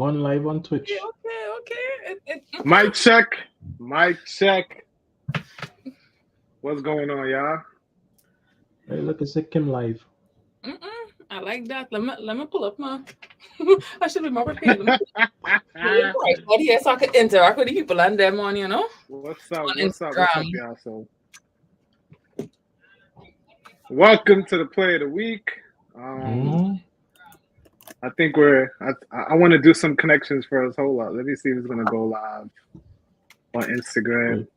going live on Twitch. Okay. Mic check. Mic check. What's going on, y'all? Hey, look, it's a Kim live. I like that. Let me pull up my. I should be more prepared. Yes, so I could interact with the people and them on, What's up? on What's up, Instagram. y'all? So, welcome to the play of the week. I think I want to do some connections first. Hold up. Let me see if it's gonna go live on Instagram.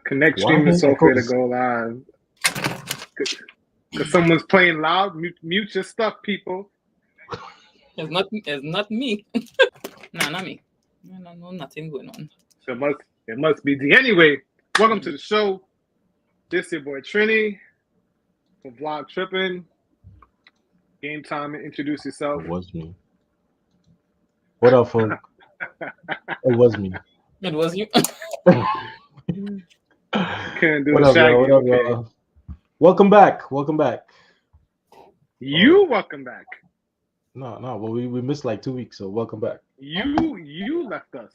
Connect streaming software to go live. Because someone's playing loud. Mute your stuff, people. It's not me. No, not me. No, nothing going on. So it must be D. Anyway, welcome to the show. This is your boy Trini from Vlog Tripping. Game time and introduce yourself. It was me. What up, folks? It was me. It was you. Can't do What the up, shaggy. y'all? What up, Okay. y'all? Welcome back. Welcome back. Welcome back. No, well, we missed like 2 weeks, so welcome back. You left us.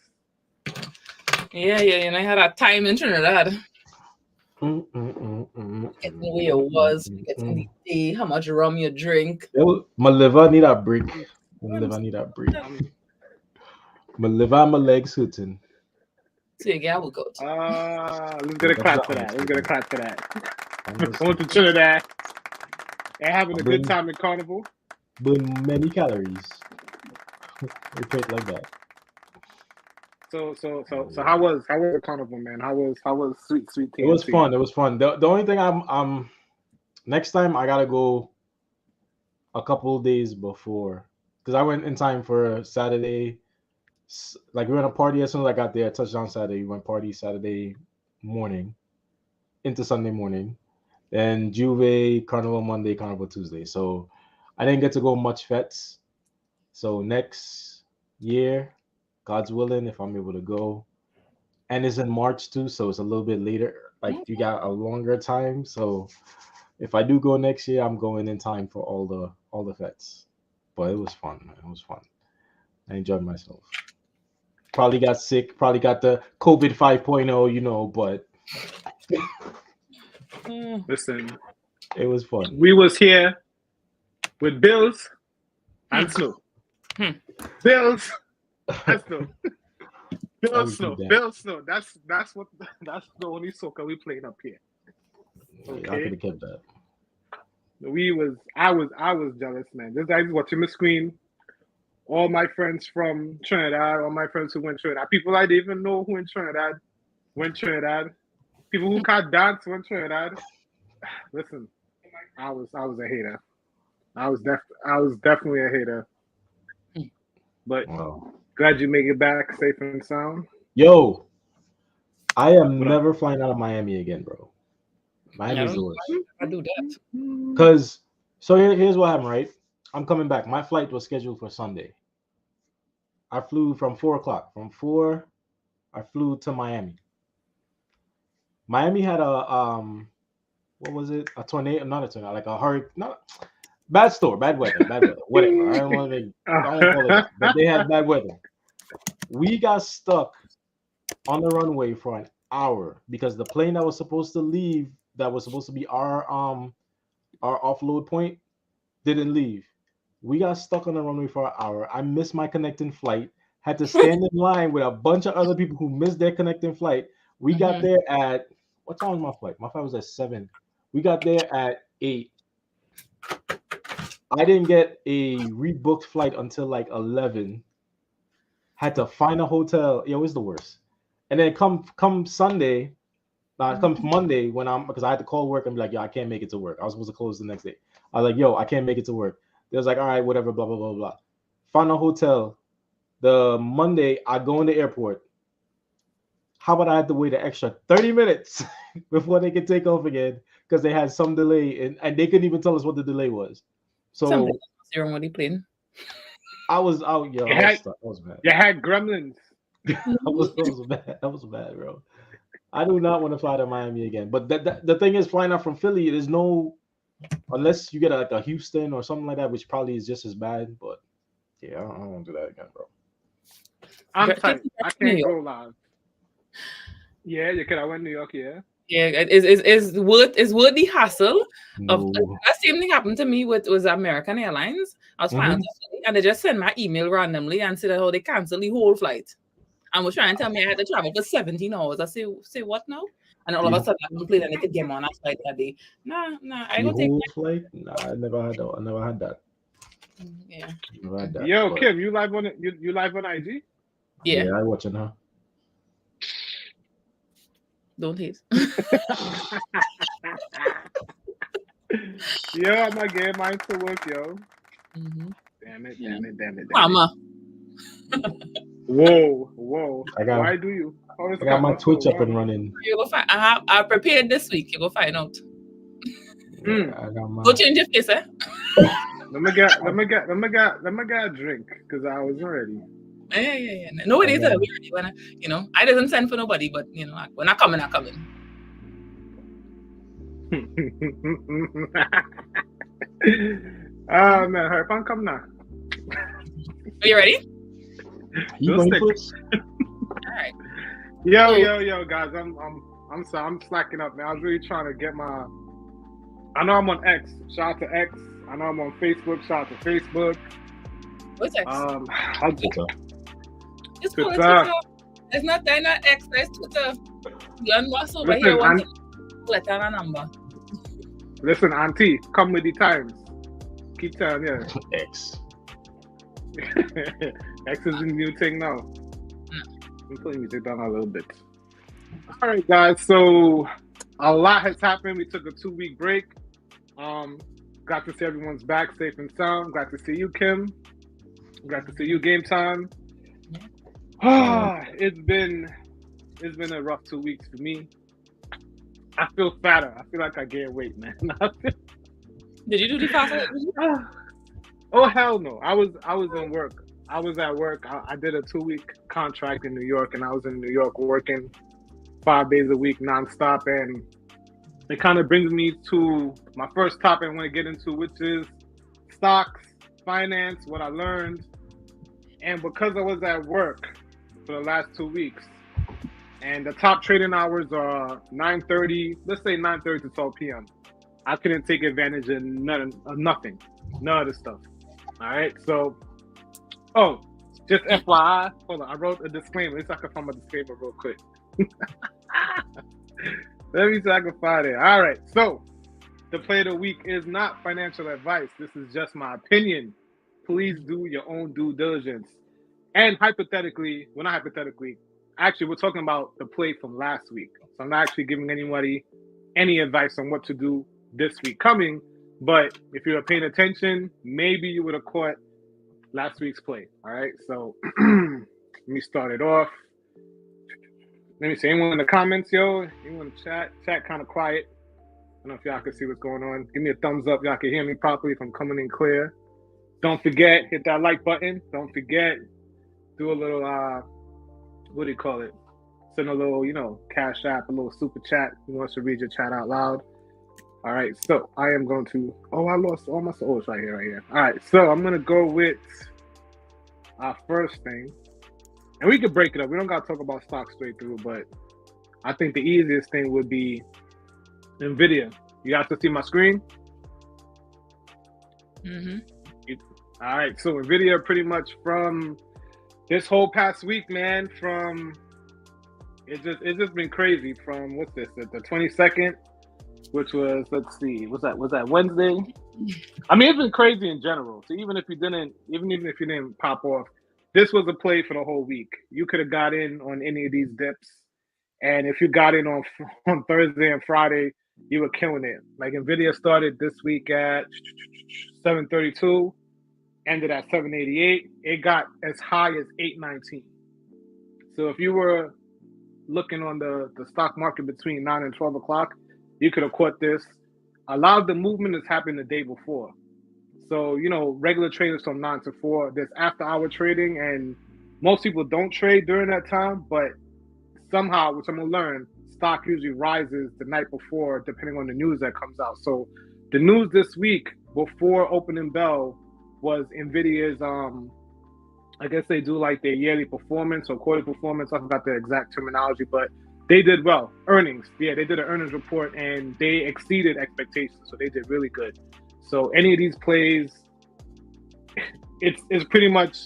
Yeah. I had a time in Trinidad. Getting where it was, getting the day, how much rum you drink. My liver need a break. My liver, my legs hurting. So yeah, we'll go. Let's get a clap for that. Going to Trinidad and having a good time in Carnival. Burn many calories. We put it like that. So how was the Carnival, man? How was sweet TNT? It was fun. The only thing I'm next time I gotta go a couple of days before, because I went in time for Saturday. Like we went to party as soon as I got there. Touchdown Saturday. We went party Saturday morning into Sunday morning. Then Juve, Carnival Monday, Carnival Tuesday. So I didn't get to go much fetes. So next year, God's willing, if I'm able to go. And it's in March too, so it's a little bit later. Like you got a longer time. So if I do go next year, I'm going in time for all the fetes. But it was fun, man. It was fun. I enjoyed myself. Probably got sick, probably got the COVID 5.0, but listen, it was fun. We was here with Bills and Snow. Bills and Snow. Bills Snow. That's the only soccer we playing up here. Okay. I could have kept that. I was jealous, man. Just I was watching the screen. All my friends from Trinidad, all my friends who went Trinidad, people I didn't even know who went Trinidad. People who can't dance went Trinidad. Listen, I was a hater. I was definitely a hater. But glad you make it back safe and sound. Yo, I am never flying out of Miami again, bro. Miami's the worst. I do that. Because here's what happened, right? I'm coming back. My flight was scheduled for Sunday. I flew from 4 o'clock. From 4, I flew to Miami. Miami had a what was it? A tornado? Not a tornado, like a hurricane. Not bad weather. Whatever. I don't want to call it that. But they had bad weather. We got stuck on the runway for an hour because the plane that was supposed to leave, that was supposed to be our offload point, didn't leave. We got stuck on the runway for an hour. I missed my connecting flight. Had to stand in line with a bunch of other people who missed their connecting flight. We got there at what time was my flight? My flight was at 7. We got there at 8. I didn't get a rebooked flight until like 11. Had to find a hotel. It was the worst. And then come Sunday, come Monday because I had to call work and be like, yo, I can't make it to work. I was supposed to close the next day. I was like, yo, I can't make it to work. They was like, all right, whatever, blah, blah, blah, blah. Found a hotel. The Monday, I go in the airport. How about I had to wait an extra 30 minutes before they could take off again because they had some delay and they couldn't even tell us what the delay was. So wrong with the plane. I was out, yo. I was mad. You had gremlins. I was bad, bro. I do not want to fly to Miami again. But the thing is, flying out from Philly, there's no, unless you get like a Houston or something like that, which probably is just as bad. But Yeah, I don't want to do that again, bro. I'm tight. I can't go live. Yeah, you could. I went to New York. Yeah. Yeah, is worth the hassle of No. that same thing happened to me with was American Airlines. I was flying and they just sent my email randomly and said how they canceled the whole flight. And was trying to tell me I had to travel for 17 hours. I say what now? And all of a sudden I complained and they could get me on that flight that day. Nah, I don't take whole flight. Nah, I never had that. I never had that. Yeah. Never had that. Yo, but... Kim, you live on it? You live on IG? Yeah, I watching her. Don't hate. Yo, I'm not getting mine to work, yo. Damn it. Mama. Whoa. Why do you? I got my Twitch up and running. You go find. I prepared this week. You go find out. I got my... Go change your face, eh? Let me get a drink because I was ready. Yeah. No, it is ready. When I didn't send for nobody, but when I come in, I come in. Oh man, her fun come now. Are you ready? You going first? All right. Yo, guys, I'm sorry, I'm slacking up, man. I was really trying to get my. I know I'm on X. Shout out to X. I know I'm on Facebook. Shout out to Facebook. What's X? I'll Twitter. It's called Twitter. It's not X. That's Twitter. You must over here want to let down a number. Listen, Auntie, come with the times. Keep telling you. X. X is the new thing now. I'm putting music down a little bit. All right, guys. So a lot has happened. We took a 2-week break. Got to see everyone's back safe and sound. Got to see you, Kim. Got to see you, Game Time. It's been a rough 2 weeks for me. I feel fatter. I feel like I gained weight, man. Did you do the fast? Oh hell no! I was in work. I was at work. I did a 2-week contract in New York, and I was in New York working 5 days a week nonstop. And it kind of brings me to my first topic I want to get into, which is stocks, finance, what I learned. And because I was at work for the last 2 weeks, and the top trading hours are 9:30, let's say 9:30 to 12 p.m. I couldn't take advantage of nothing, none of the stuff. All right, so, just FYI, hold on, I wrote a disclaimer. Let's see if I can find my disclaimer real quick. Let me see if I can find it. All right, so the play of the week is not financial advice. This is just my opinion. Please do your own due diligence. And hypothetically, well, not hypothetically, actually, we're talking about the play from last week. So I'm not actually giving anybody any advice on what to do this week coming. But if you were paying attention, maybe you would have caught last week's play. All right. So let me start it off. Let me see. Anyone in the comments, yo? Anyone in the chat? Chat kind of quiet. I don't know if y'all can see what's going on. Give me a thumbs up. Y'all can hear me properly if I'm coming in clear. Don't forget, hit that like button. Don't forget, do a little, what do you call it? Send a little, cash app, a little super chat. Who wants to read your chat out loud? All right, so I am going to, I lost all my souls right here. All right, so I'm going to go with our first thing. And we could break it up. We don't got to talk about stocks straight through, but I think the easiest thing would be NVIDIA. You have to see my screen? Mm-hmm. All right, so NVIDIA pretty much from this whole past week, man, it's just been crazy from, what's this, the 22nd, which was, let's see, was that Wednesday? I mean, it's been crazy in general. So even if you didn't pop off, this was a play for the whole week. You could have got in on any of these dips. And if you got in on Thursday and Friday, you were killing it. Like NVIDIA started this week at 732, ended at 788. It got as high as 819. So if you were looking on the stock market between 9 and 12 o'clock, you could have caught this. A lot of the movement has happened the day before. So, regular traders from 9 to 4, there's after-hour trading, and most people don't trade during that time, but somehow, which I'm going to learn, stock usually rises the night before, depending on the news that comes out. So the news this week, before opening bell, was NVIDIA's I guess they do like their yearly performance or quarterly performance. I forgot the exact terminology, but they did well. Earnings, yeah, they did an earnings report and they exceeded expectations, so they did really good. So any of these plays, it's pretty much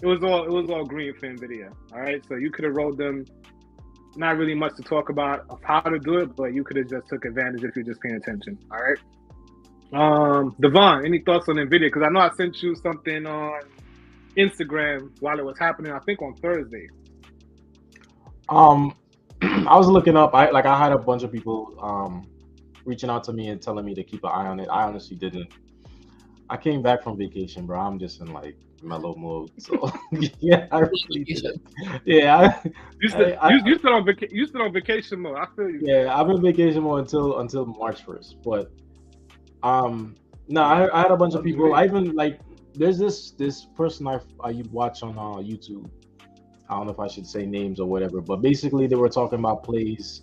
it was all green for Nvidia. All right, so you could have rolled them. Not really much to talk about of how to do it, but you could have just took advantage if you're just paying attention. All right. Devon, any thoughts on Nvidia? Because I know I sent you something on Instagram while it was happening. I think on Thursday. I was looking up. I had a bunch of people reaching out to me and telling me to keep an eye on it. I honestly didn't. I came back from vacation, bro. I'm just in like mellow mode. So yeah, I really didn't. Yeah, You still on vacation mode. I feel you. yeah. I'm in vacation mode until March 1st. But no, I had a bunch of people. I even like there's this person I watch on YouTube. I don't know if I should say names or whatever, but basically they were talking about plays,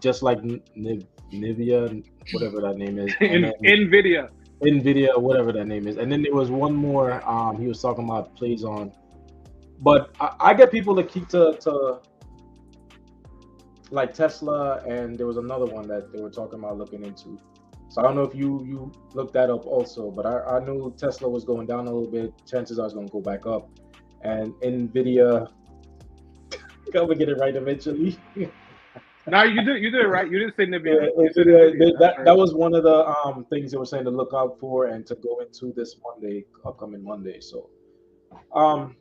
just like Nivea, whatever that name is, Nvidia, whatever that name is, and then there was one more. He was talking about plays on, but I get people to keep to like Tesla, and there was another one that they were talking about looking into. So I don't know if you looked that up also, but I knew Tesla was going down a little bit. Chances are it's going to go back up. And Nvidia, I'm gonna get it right eventually. No, you did it right. You didn't say Nvidia. That was one of the things they were saying to look out for and to go into this upcoming Monday. So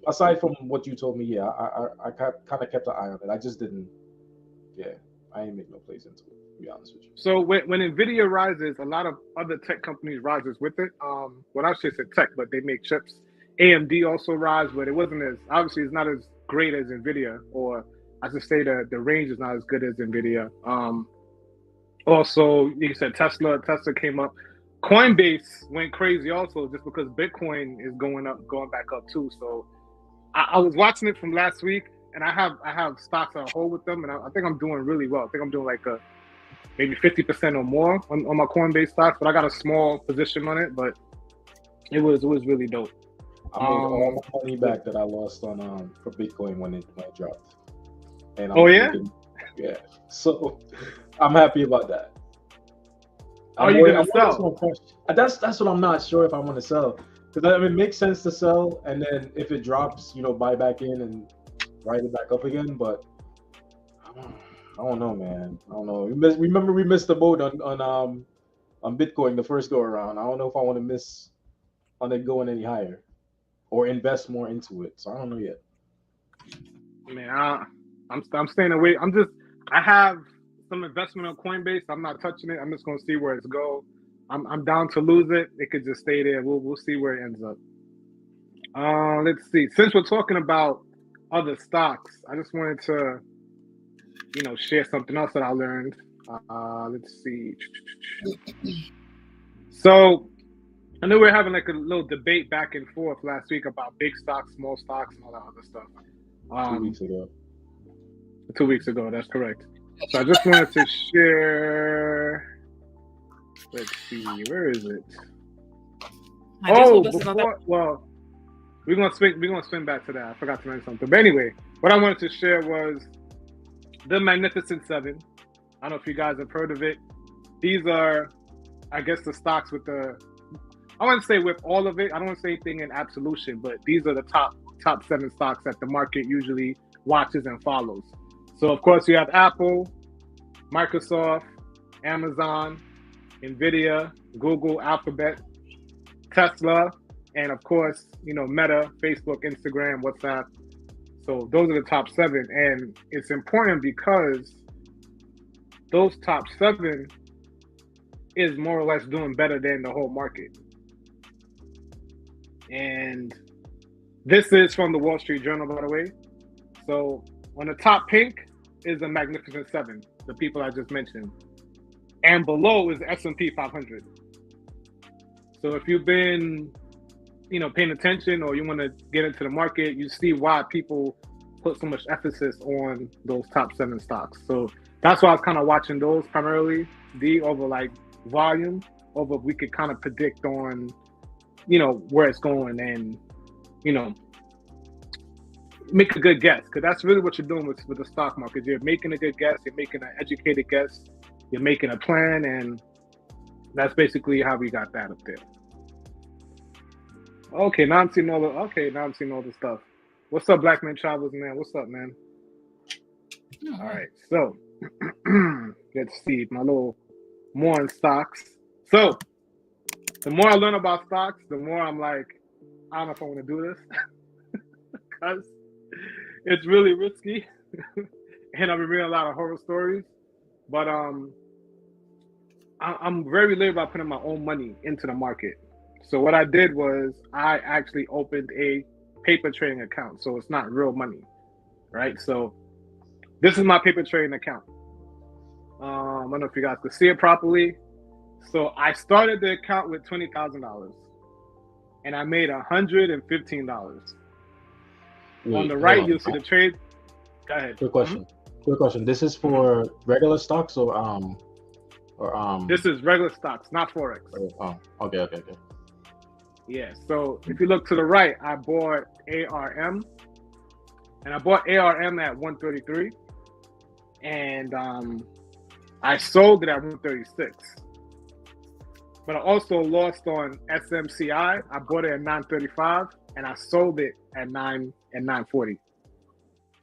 aside from what you told me, yeah, I kind of kept an eye on it. I just didn't. Yeah, I ain't make no plays into it, to be honest with you. So when Nvidia rises, a lot of other tech companies rises with it. Well, I should say tech, but they make chips. AMD also rise, but it wasn't as obviously it's not as great as Nvidia, or I should say the range is not as good as Nvidia. Also, you said Tesla came up. Coinbase went crazy also just because Bitcoin is going back up too. So I was watching it from last week, and I have stocks I hold with them, and I think I'm doing really well. I think I'm doing like maybe 50% or more on my Coinbase stocks, but I got a small position on it, but it was really dope. I made all the money back that I lost on for Bitcoin when it dropped. And yeah. So I'm happy about that. Are you gonna sell? That's what I'm not sure if I want to sell, because it makes sense to sell, and then if it drops, buy back in and ride it back up again. But I don't know, man. I don't know. Remember we missed the boat on Bitcoin the first go around. I don't know if I want to miss on it going any higher or invest more into it. So I don't know yet. Man, I'm staying away. I have some investment on Coinbase. I'm not touching it. I'm just gonna see where it's go. I'm down to lose it. It could just stay there. We'll see where it ends up. Let's see. Since we're talking about other stocks, I just wanted to, share something else that I learned. Let's see. So I know we were having like a little debate back and forth last week about big stocks, small stocks, and all that other stuff. 2 weeks ago. 2 weeks ago, that's correct. So I just wanted to share. Let's see, where is it? Well, we're gonna swing back to that. I forgot to mention something. But anyway, what I wanted to share was the Magnificent Seven. I don't know if you guys have heard of it. These are, I guess, the stocks with the. I want to say with all of it. I don't want to say anything in absolution, but these are the top 7 stocks that the market usually watches and follows. So of course you have Apple, Microsoft, Amazon, Nvidia, Google, Alphabet, Tesla, and of course, Meta, Facebook, Instagram, WhatsApp. So those are the top 7, and it's important because those top 7 is more or less doing better than the whole market. And this is from the Wall Street Journal, by the way. So on the top pink is the Magnificent Seven, the people I just mentioned. And below is the S&P 500. So if you've been, paying attention or you want to get into the market, you see why people put so much emphasis on those top 7 stocks. So that's why I was kind of watching those primarily, over like volume, over we could kind of predict on, where it's going and, make a good guess, because that's really what you're doing with the stock market. You're making a good guess. You're making an educated guess. You're making a plan, and that's basically how we got that up there. Okay, now I'm seeing all the stuff. What's up, Black Man Travels, man? What's up, man? All right, so let's see my little more on stocks. So the more I learn about stocks, the more I'm like, I don't know if I want to do this because it's really risky, and I've been reading a lot of horror stories. But I'm very leery about putting my own money into the market. So what I did was I actually opened a paper trading account. So it's not real money, right? So this is my paper trading account. I don't know if you guys could see it properly. So I started the account with $20,000 and I made $115. On the right, you'll see the trade. Go ahead. Quick question. Quick question. This is for regular stocks or This is regular stocks, not Forex. Oh, okay. Yeah, so if you look to the right, I bought ARM, and I bought ARM at 133, and I sold it at 136. But I also lost on SMCI. I bought it at 935, and I sold it at 940.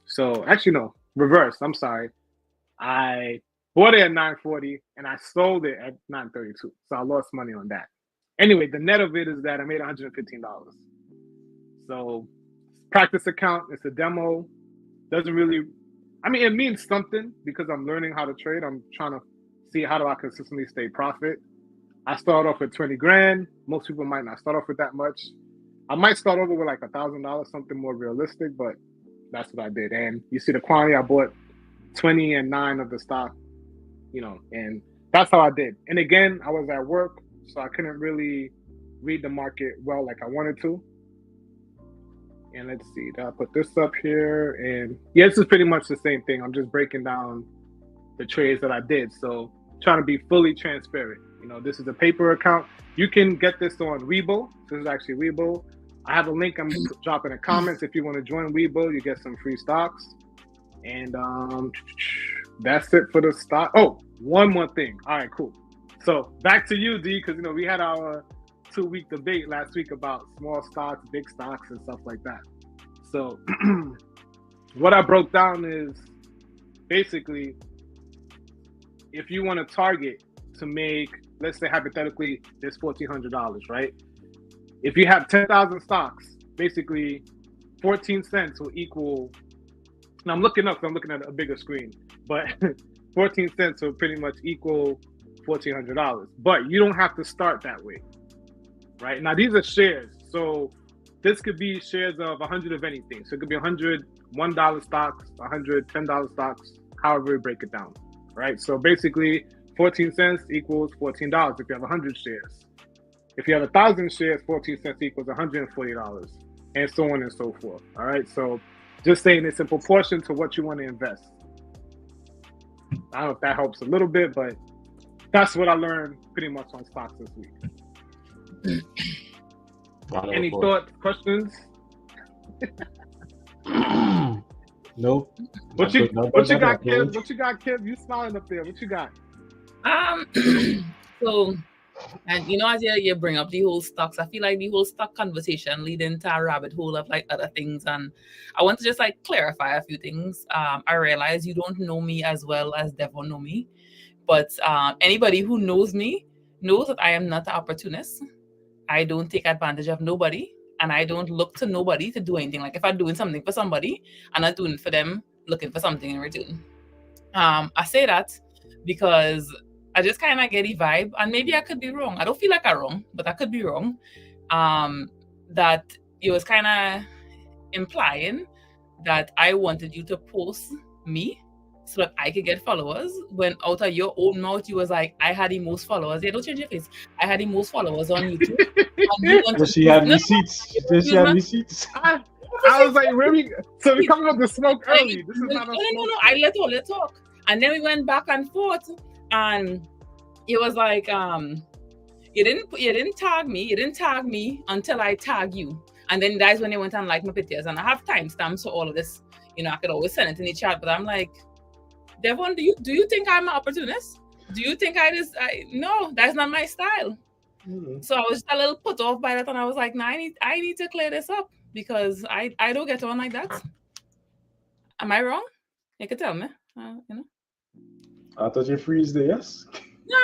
So actually, no, reverse. I'm sorry. I bought it at 940, and I sold it at 932. So I lost money on that. Anyway, the net of it is that I made $115. So practice account, it's a demo. Doesn't really, I mean, it means something because I'm learning how to trade. I'm trying to see how do I consistently stay profit. I started off with 20 grand. Most people might not start off with that much. I might start over with like $1,000, something more realistic, but that's what I did. And you see the quantity, I bought 20 and 9 of the stock, and that's how I did. And again, I was at work, so I couldn't really read the market well like I wanted to. And let's see, I'll put this up here. And yeah, this is pretty much the same thing. I'm just breaking down the trades that I did. So trying to be fully transparent. This is a paper account. You can get this on Weibo. This is actually Weibo. I have a link I'm dropping in the comments. If you want to join Weibo, you get some free stocks. And that's it for the stock. Oh, one more thing. All right, cool. So back to you, D, because we had our 2-week debate last week about small stocks, big stocks, and stuff like that. So what I broke down is basically if you want to target to make, let's say hypothetically, there's $1,400, right? If you have 10,000 stocks, basically 14 cents will equal. Now I'm looking up, so I'm looking at a bigger screen, but 14 cents will pretty much equal $1,400. But you don't have to start that way, right? Now these are shares, so this could be shares of 100 of anything. So it could be 100 $1 stocks, 100 $10 stocks, however we break it down, right? So basically 14 cents equals $14 if you have 100 shares. If you have 1,000 shares, 14 cents equals $140, and so on and so forth. All right, so just saying it's in proportion to what you want to invest. I don't know if that helps a little bit, but that's what I learned pretty much on stocks this week. Any thoughts, questions? Nope. What you got, Kim? What you got, Kim? You smiling up there? What you got? So, and as you bring up the whole stocks, I feel like the whole stock conversation lead into a rabbit hole of like other things, and I want to just like clarify a few things. I realize you don't know me as well as Devon know me, but anybody who knows me knows that I am not an opportunist. I don't take advantage of nobody, and I don't look to nobody to do anything. Like if I'm doing something for somebody, I'm not doing it for them, looking for something in return. I say that because I just kind of get a vibe, and maybe I could be wrong. I don't feel like I'm wrong, but I could be wrong. That it was kind of implying that I wanted you to post me so that I could get followers, when out of your own mouth you was like, I had the most followers. Yeah, don't change your face. I had the most followers on YouTube. Does she have receipts? Does she have receipts? I was like, really? So we coming up the smoke early. This is not a smoke. No. I let talk. And then we went back and forth, and it was like, you didn't tag me. You didn't tag me until I tag you. And then that's when they went and liked my pictures. And I have timestamps for all of this. You know, I could always send it in the chat, but I'm like, Devon, do you think I'm an opportunist? Do you think no, that's not my style. So I was just a little put off by that, and I was like, nah, I need to clear this up because I don't get on like that. Am I wrong? You can tell me. You know. I thought you freeze there, yes? No.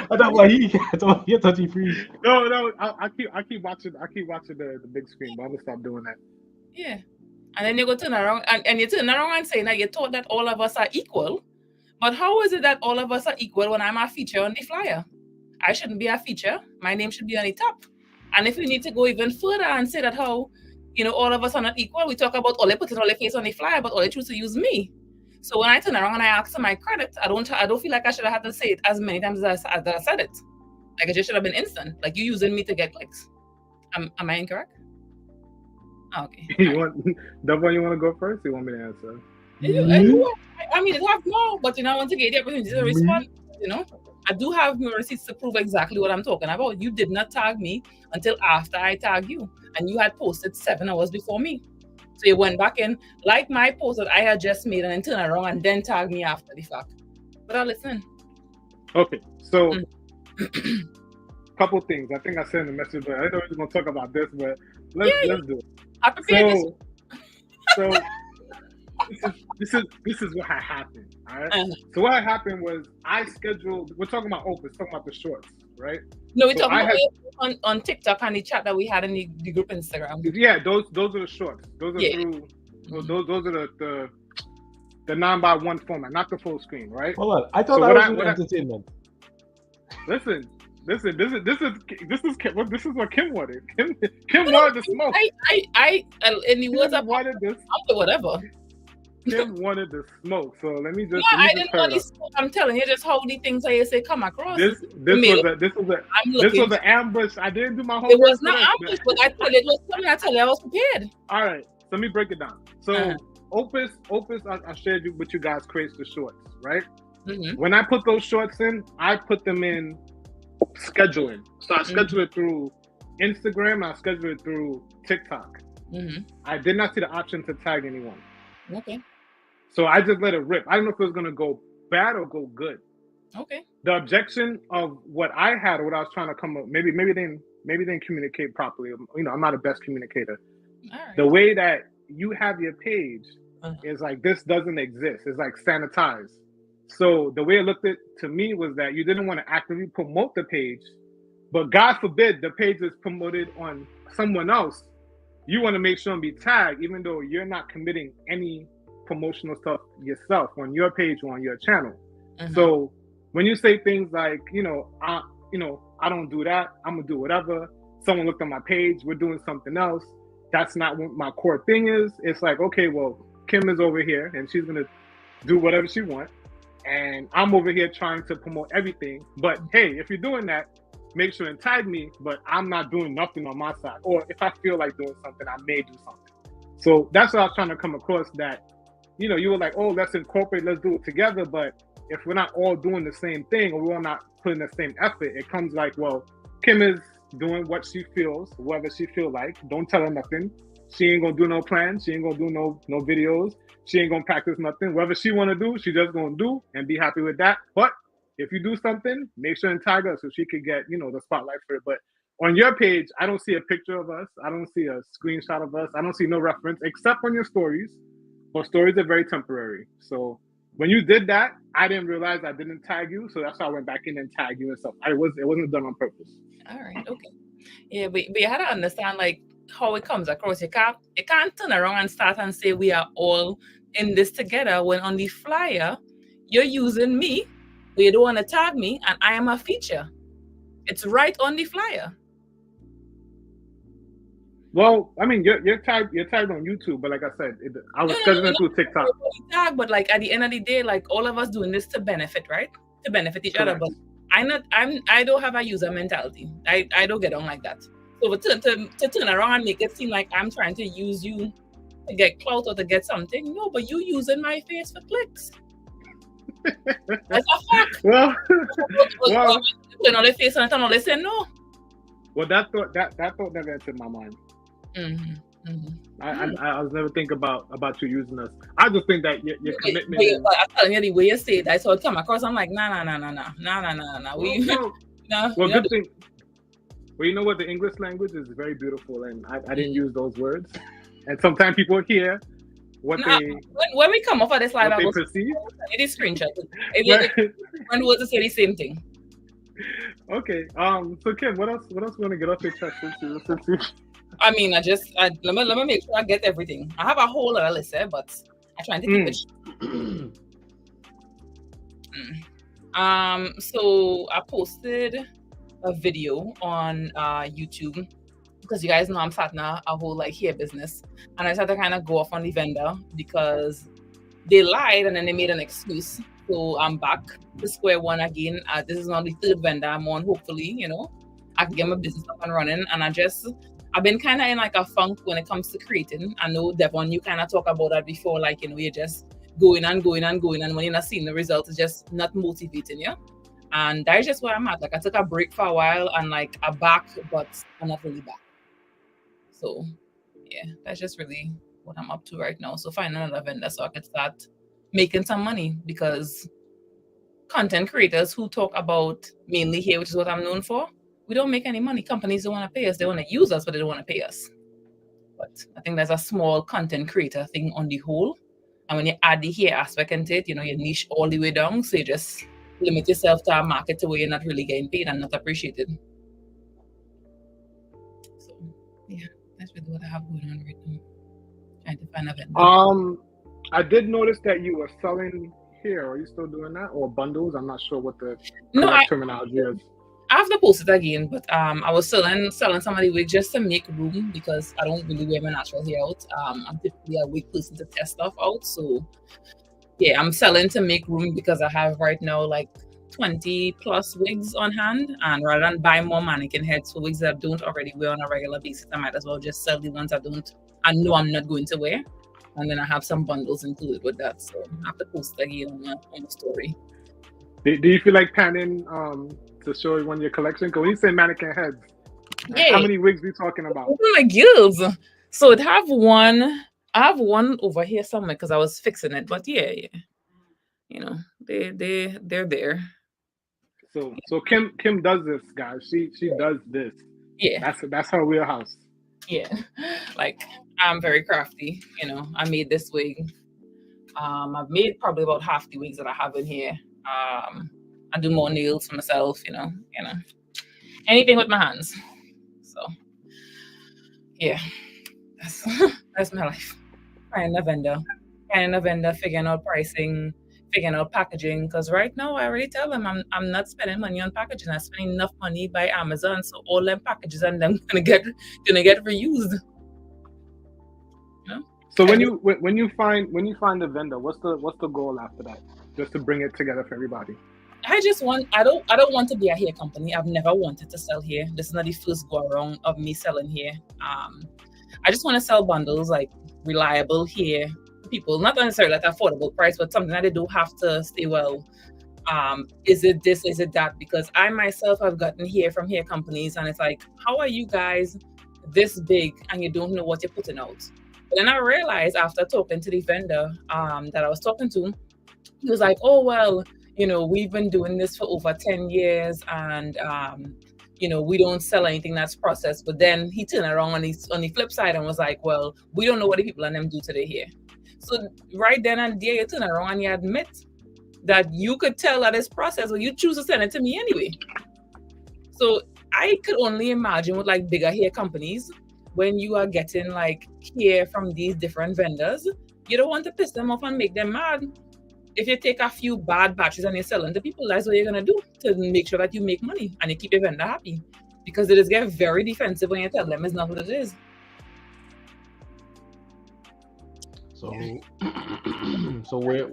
I thought you freeze. No. I keep watching the big screen, but I'm gonna stop doing that. Yeah. And then you go turn around and you turn around and say that you thought that all of us are equal. But how is it that all of us are equal when I'm a feature on the flyer? I shouldn't be a feature. My name should be on the top. And if we need to go even further and say that how, you know, all of us are not equal, we talk about all they put it all their face on the flyer, but all they choose to use me. So when I turn around and I ask for my credit, I don't feel like I should have had to say it as many times as I said it. Like it just should have been instant. Like you using me to get clicks. Am I incorrect? Oh, okay. You want to go first? Or you want me to answer? I mean, it have more, but you know, I want to get the opportunity to respond. You know, I do have my receipts to prove exactly what I'm talking about. You did not tag me until after I tagged you, and you had posted 7 hours before me. So you went back and like my post that I had just made, and then turn around and then tag me after the fact. But I'll listen. Okay, so couple things. I think I sent a message, but I know we're going to talk about this, but let's do it. I prepared this. So this is what had happened. All right. So what had happened was I scheduled. We're talking about Opus, talking about the shorts, right? No, we're talking about on TikTok and the chat that we had in the group Instagram. Yeah, those are the shorts. Those are through. Those are the 9x1 format, not the full screen, right? Hold on, I thought that was entertainment. Listen. This is what Kim wanted. Kim wanted the smoke. I in the words of wanted this. Whatever. Kim wanted the smoke. So let me just. Yeah, I didn't want the smoke. I'm telling you, just how the things I say come across. This was an ambush. I didn't do my homework. It was not ambush, but I tell you, it was something. I tell you, I was prepared. All right, so let me break it down. So Opus, I shared with you guys creates the shorts, right? Mm-hmm. When I put those shorts in, I put them in scheduling. So I schedule it through Instagram. I schedule it through TikTok. Mm-hmm. I did not see the option to tag anyone. Okay. So I just let it rip. I don't know if it was gonna go bad or go good. Okay. The objection of what I had or what I was trying to come up, maybe they didn't communicate properly. You know, I'm not the best communicator. All right. The way that you have your page is like this doesn't exist. It's like sanitized. So the way it looked to me was that you didn't want to actively promote the page, but God forbid the page is promoted on someone else. You want to make sure and be tagged, even though you're not committing any promotional stuff yourself on your page or on your channel. Mm-hmm. So when you say things like, I don't do that, I'm gonna do whatever. Someone looked at my page, we're doing something else. That's not what my core thing is. It's like, okay, well, Kim is over here and she's gonna do whatever she wants. And I'm over here trying to promote everything. But hey, if you're doing that, make sure and tag me, but I'm not doing nothing on my side. Or if I feel like doing something, I may do something. So that's what I was trying to come across, that, you were like, oh, let's incorporate, let's do it together. But if we're not all doing the same thing or we're all not putting the same effort, it comes like, well, Kim is doing what she feels, whatever she feel like. Don't tell her nothing. She ain't gonna do no plans. She ain't gonna do no videos. She ain't gonna practice nothing. Whatever she wanna do, she just gonna do and be happy with that. But if you do something, make sure and tag her so she could get, the spotlight for it. But on your page, I don't see a picture of us. I don't see a screenshot of us. I don't see no reference except on your stories. But stories are very temporary. So when you did that, I didn't realize I didn't tag you. So that's why I went back in and tagged you and stuff. It wasn't done on purpose. All right. Okay. Yeah, but you had to understand like how it comes across. You can't turn around and start and say we are all in this together when on the flyer you're using me, but you don't want to tag me, and I am a feature. It's right on the flyer. Well, I mean, you're tagged on YouTube, but like I said, I was scheduling through TikTok. Tag, but like at the end of the day, like all of us doing this to benefit, right? To benefit each other. But I don't have a user mentality. I don't get on like that. So to turn around and make it seem like I'm trying to use you to get clout or to get something. No, but you using my face for clicks. That's a fact. Well, turn on their face and turn on, they say no. Well, that thought never entered my mind. I was never thinking about you using us. I just think that your commitment is. I'm telling you, the way you say it, I saw it come across. I'm like, nah. Well, good thing. Well, you know what? The English language is very beautiful, and I didn't use those words. And sometimes people hear what they when we come off of this live, what they perceive. It is screenshot. When words say the same thing. Okay. So Kim, what else? What else you want to get off your chest? Since you... I mean, let me make sure I get everything. I have a whole other list there, but I'm trying to keep it. So I posted a video on YouTube because you guys know I'm starting a whole like hair business, and I started to kind of go off on the vendor because they lied and then they made an excuse. So I'm back to square one again. This is now the third vendor I'm on. Hopefully, I can get my business up and running. And I've been kind of in like a funk when it comes to creating. I know, Devon, you kind of talk about that before, like, you're just going and going and going. And when you're not seeing the results, it's just not motivating you. And that's just where I'm at. Like, I took a break for a while and like I'm back, but I'm not really back. So yeah, that's just really what I'm up to right now. So find another vendor so I can start making some money, because content creators who talk about mainly hair, which is what I'm known for, we don't make any money. Companies don't want to pay us. They want to use us, but they don't want to pay us. But I think there's a small content creator thing on the whole. And when you add the hair aspect into it, you niche all the way down. So you just limit yourself to a market to where you're not really getting paid and not appreciated. So yeah, that's really what I have going on right now. Trying to find a vendor. I did notice that you were selling hair. Are you still doing that, or bundles? I'm not sure what the terminology is. I have to post it again, but I was selling some of the wigs just to make room, because I don't really wear my natural hair out. I'm typically a wig person to test stuff out. So yeah, I'm selling to make room because I have right now like 20 plus wigs on hand, and rather than buy more mannequin heads for wigs that I don't already wear on a regular basis, I might as well just sell the ones I know I'm not going to wear. And then I have some bundles included with that. So I have to post again on the story. Do you feel like panning to show one of your collection? Because when you say mannequin heads, how many wigs are we talking about? Oh my gills. So I have one over here somewhere because I was fixing it. But yeah. They're there. So Kim does this, guys. She does this. Yeah. That's her wheelhouse. Yeah. Like, I'm very crafty. I made this wig. I've made probably about half the wigs that I have in here. I do more nails for myself, anything with my hands. So yeah, that's my life. Finding a vendor, figuring out pricing, figuring out packaging. Because right now I already tell them I'm not spending money on packaging. I'm spending enough money by Amazon, so all them packages and them gonna get reused. So when you find a vendor, what's the goal after that? Just to bring it together for everybody. I don't want to be a hair company. I've never wanted to sell hair. This is not the first go around of me selling hair. I just want to sell bundles, like reliable hair people, not necessarily at affordable price, but something that they do have to stay well. Is it this? Is it that? Because I myself have gotten hair from hair companies, and it's like, how are you guys this big and you don't know what you're putting out? But then I realized after talking to the vendor that I was talking to, he was like, oh, well, we've been doing this for over 10 years and, we don't sell anything that's processed. But then he turned around on the flip side and was like, well, we don't know what the people and them do to their hair. So right then and there, you turn around and you admit that you could tell that it's processed, but you choose to send it to me anyway. So I could only imagine with like bigger hair companies, when you are getting like hair from these different vendors, you don't want to piss them off and make them mad. If you take a few bad batches and you sell them to people, that's what you're going to do to make sure that you make money and you keep your vendor happy. Because it is get very defensive when you tell them it's not what it is. So, so where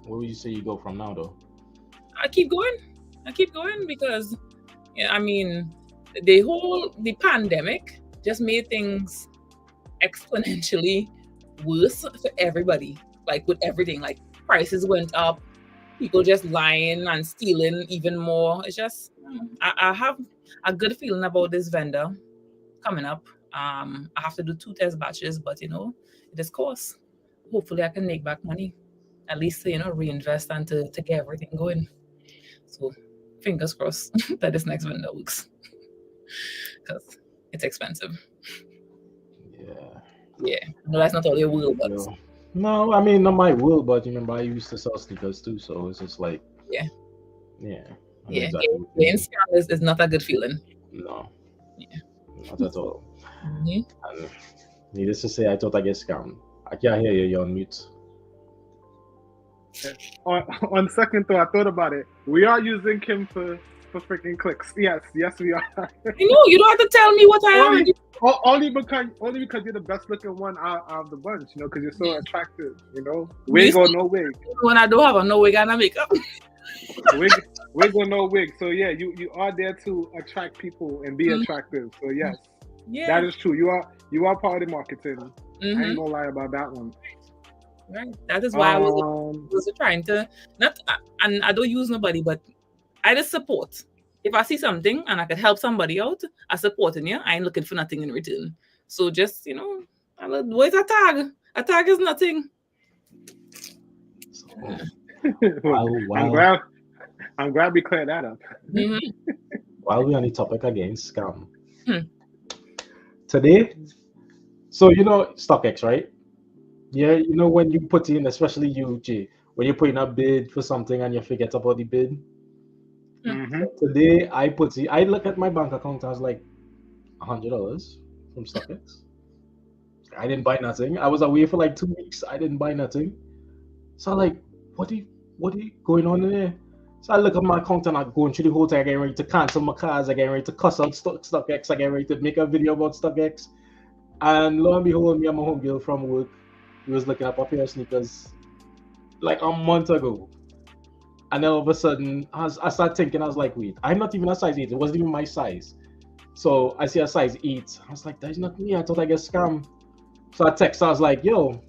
would you say you go from now, though? I keep going because, the pandemic just made things exponentially worse for everybody. Like with everything, like prices went up, people just lying and stealing even more. It's just I have a good feeling about this vendor coming up. I have to do 2 test batches, but it is cost. Hopefully I can make back money, at least to reinvest and to get everything going. So fingers crossed that this next vendor works, because it's expensive. Yeah, no, that's not all your will, but no, I mean not my will, but remember I used to sell sneakers too, so it's just like yeah. Exactly. Getting scammed is not a good feeling. No, Yeah, not at all. Mm-hmm. And needless to say, I thought I get scammed. I can't hear you. You're on mute. On second thought, I thought about it. We are using Kim for freaking clicks. Yes, we are. I know you don't have to tell me what I am. Only because you're the best looking one out of the bunch, because you're so attractive, Wig or no wig. When I don't have a no wig and I makeup. Wig or no wig. So yeah, you are there to attract people and be attractive. So yes, that is true. You are part of the marketing. I ain't gonna lie about that one. Right. That is why I was trying to and I don't use nobody, but I just support. If I see something and I could help somebody out, I support it. I ain't looking for nothing in return. So just where's a tag? A tag is nothing. Wow. I'm glad we cleared that up. While we're on the topic again, scam. Today, so StockX, right? Yeah, when you put in, especially you, Jay, when you put in a bid for something and you forget about the bid. Today, I look at my bank account, I was like, $100 from StockX. I didn't buy nothing. I was away for like 2 weeks. I didn't buy nothing. So I'm like, what are going on in there? So I look at my account and I'm going through the whole thing. I get ready to cancel my cards. I get ready to cuss out StockX. I get ready to make a video about StockX. And lo and behold, me and my homegirl from work, we was looking up a pair of sneakers like a month ago. And then all of a sudden, I started thinking, I was like, wait, I'm not even a size 8. It wasn't even my size. So I see a size 8. I was like, that's not me. I thought I get scammed. So I text her, I was like, yo,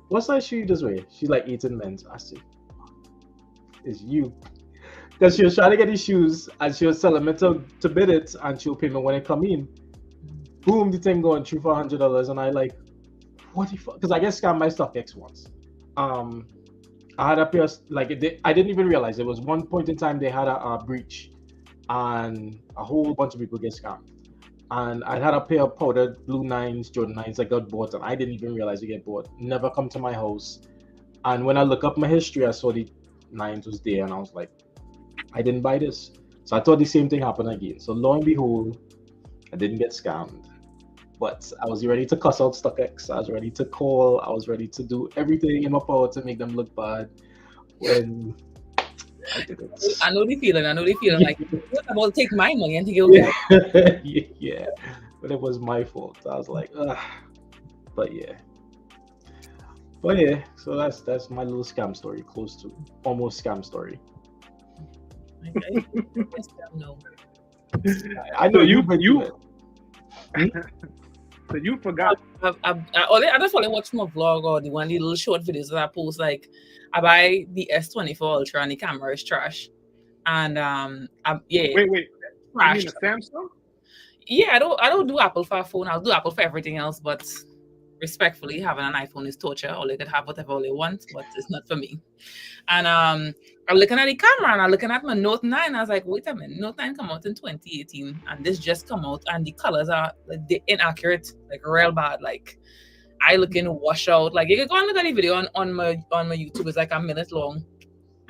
what size shoe you this way? She's like 8 in men's. I said, it's you. Because she was trying to get these shoes and she was telling me to bid it and she'll pay me when it come in. Boom, the thing going through for $100. And I like, what the fuck? Because I get scammed by StockX once. I had a pair, I didn't even realize it was one point in time they had a breach and a whole bunch of people get scammed. And I had a pair of powdered blue 9s, Jordan 9s that got bought and I didn't even realize they get bought. Never come to my house. And when I look up my history, I saw the 9s was there and I was like, I didn't buy this. So I thought the same thing happened again. So lo and behold, I didn't get scammed. But I was ready to cuss out StockX. I was ready to call. I was ready to do everything in my power to make them look bad. When I didn't. I know the feeling. Like, you're about to take my money and to go back. Yeah. But it was my fault. I was like, ugh. But yeah. So that's my little scam story. Close to almost scam story. I don't know. I know you. So you forgot. I just want to watch my vlog or the one little short videos that I post. Like, I buy the S24 Ultra and the camera is trash. And Wait. Trash. You mean a Samsung? Yeah, I don't do Apple for a phone. I'll do Apple for everything else, but respectfully, having an iPhone is torture. Or they could have whatever they want, but it's not for me. And I'm looking at the camera and I'm looking at my Note 9. I was like, wait a minute, Note 9 come out in 2018 and this just come out and the colors are like inaccurate, like real bad. Like I looking wash out. Like you can go and look at the video on my YouTube. It's like a minute long.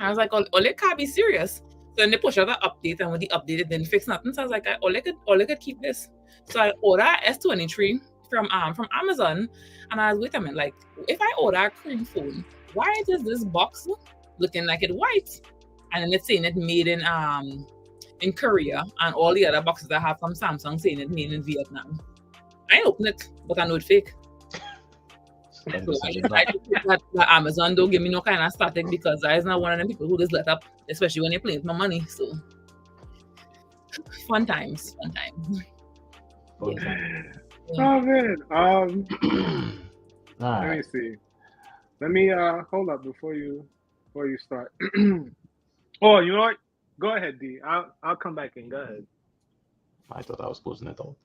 I was like, oh, it can't be serious. So then they push out an update and when the update it didn't fix nothing. So I was like, all I could keep this. So I order S23 from Amazon and I was, wait a minute, like if I order a cream phone, why is this box looking like it's white? And then it's saying it made in Korea, and all the other boxes I have from Samsung saying it made in Vietnam. I ain't open it, but I know it's fake. So I think that Amazon don't give me no kind of static because I is not one of them people who just let up, especially when they play with my money. So fun times. Yeah. Oh man. Let me see. Let me hold up before you start. Oh, you know what? Go ahead, D. I'll come back in. Go ahead. I thought I was closing it out.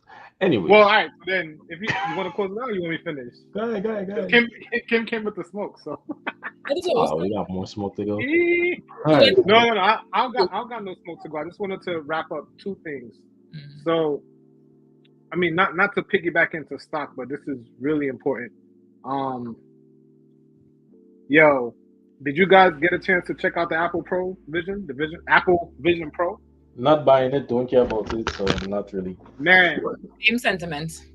Anyways, Well, all right. So then, if you want to close it out, or you want me to finish? go ahead. Kim came with the smoke, so. I just always Oh, we got more smoke to go. No, All right. no. I don't got no smoke to go. I just wanted to wrap up two things. So, I mean, not to piggyback into stock, but this is really important. Yo, did you guys get a chance to check out the Apple Vision Pro? Not buying it. Don't care about it. So not really. Man, same sentiments.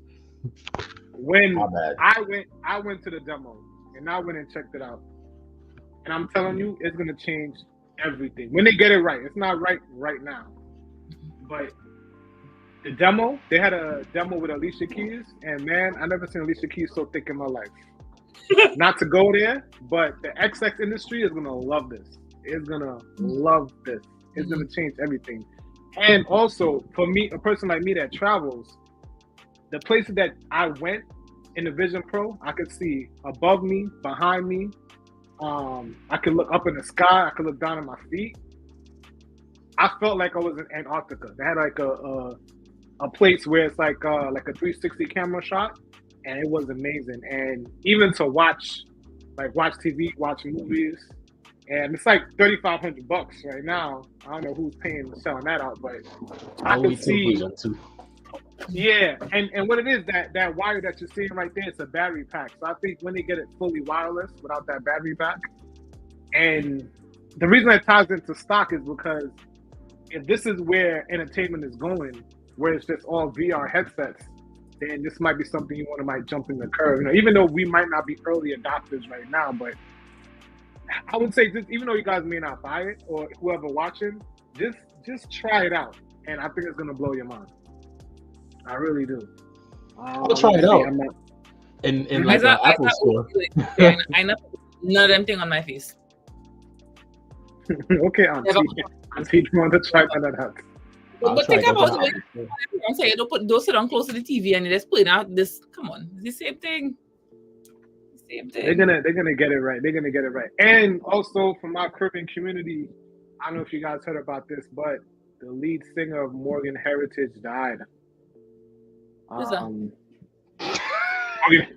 when My bad. I went to the demo and I went and checked it out, and I'm telling you, it's gonna change everything when they get it right. It's not right now, but the demo, they had a demo with Alicia Keys, and man, I never seen Alicia Keys so thick in my life. Not to go there, but the XX industry is gonna love this. It's gonna love this. It's gonna change everything. And also, for me, a person like me that travels, the places that I went in the Vision Pro, I could see above me, behind me. I could look up in the sky. I could look down at my feet. I felt like I was in Antarctica. They had like a place where it's like a 360 camera shot, and it was amazing. And even to watch TV, watch movies, and it's like $3,500 right now. I don't know who's selling that out, but I can see. Yeah, and what it is, that wire that you're seeing right there, it's a battery pack. So I think when they get it fully wireless without that battery pack, and the reason it ties into stock is because if this is where entertainment is going, where it's just all VR headsets, then this might be something you want to might jump in the curve. You know, even though we might not be early adopters right now, but I would say just even though you guys may not buy it or whoever watching, just try it out, and I think it's gonna blow your mind. I really do. I'll try it out. In like an Apple store. Yeah, I know none of them thing on my face. Okay, Auntie, you want to try that out? But think about it. I'm saying don't sit down close to the TV and just put out this. Come on, it's the same thing. They're gonna get it right. They're gonna get it right. And also from my Caribbean community, I don't know if you guys heard about this, but the lead singer of Morgan Heritage died. Who's that?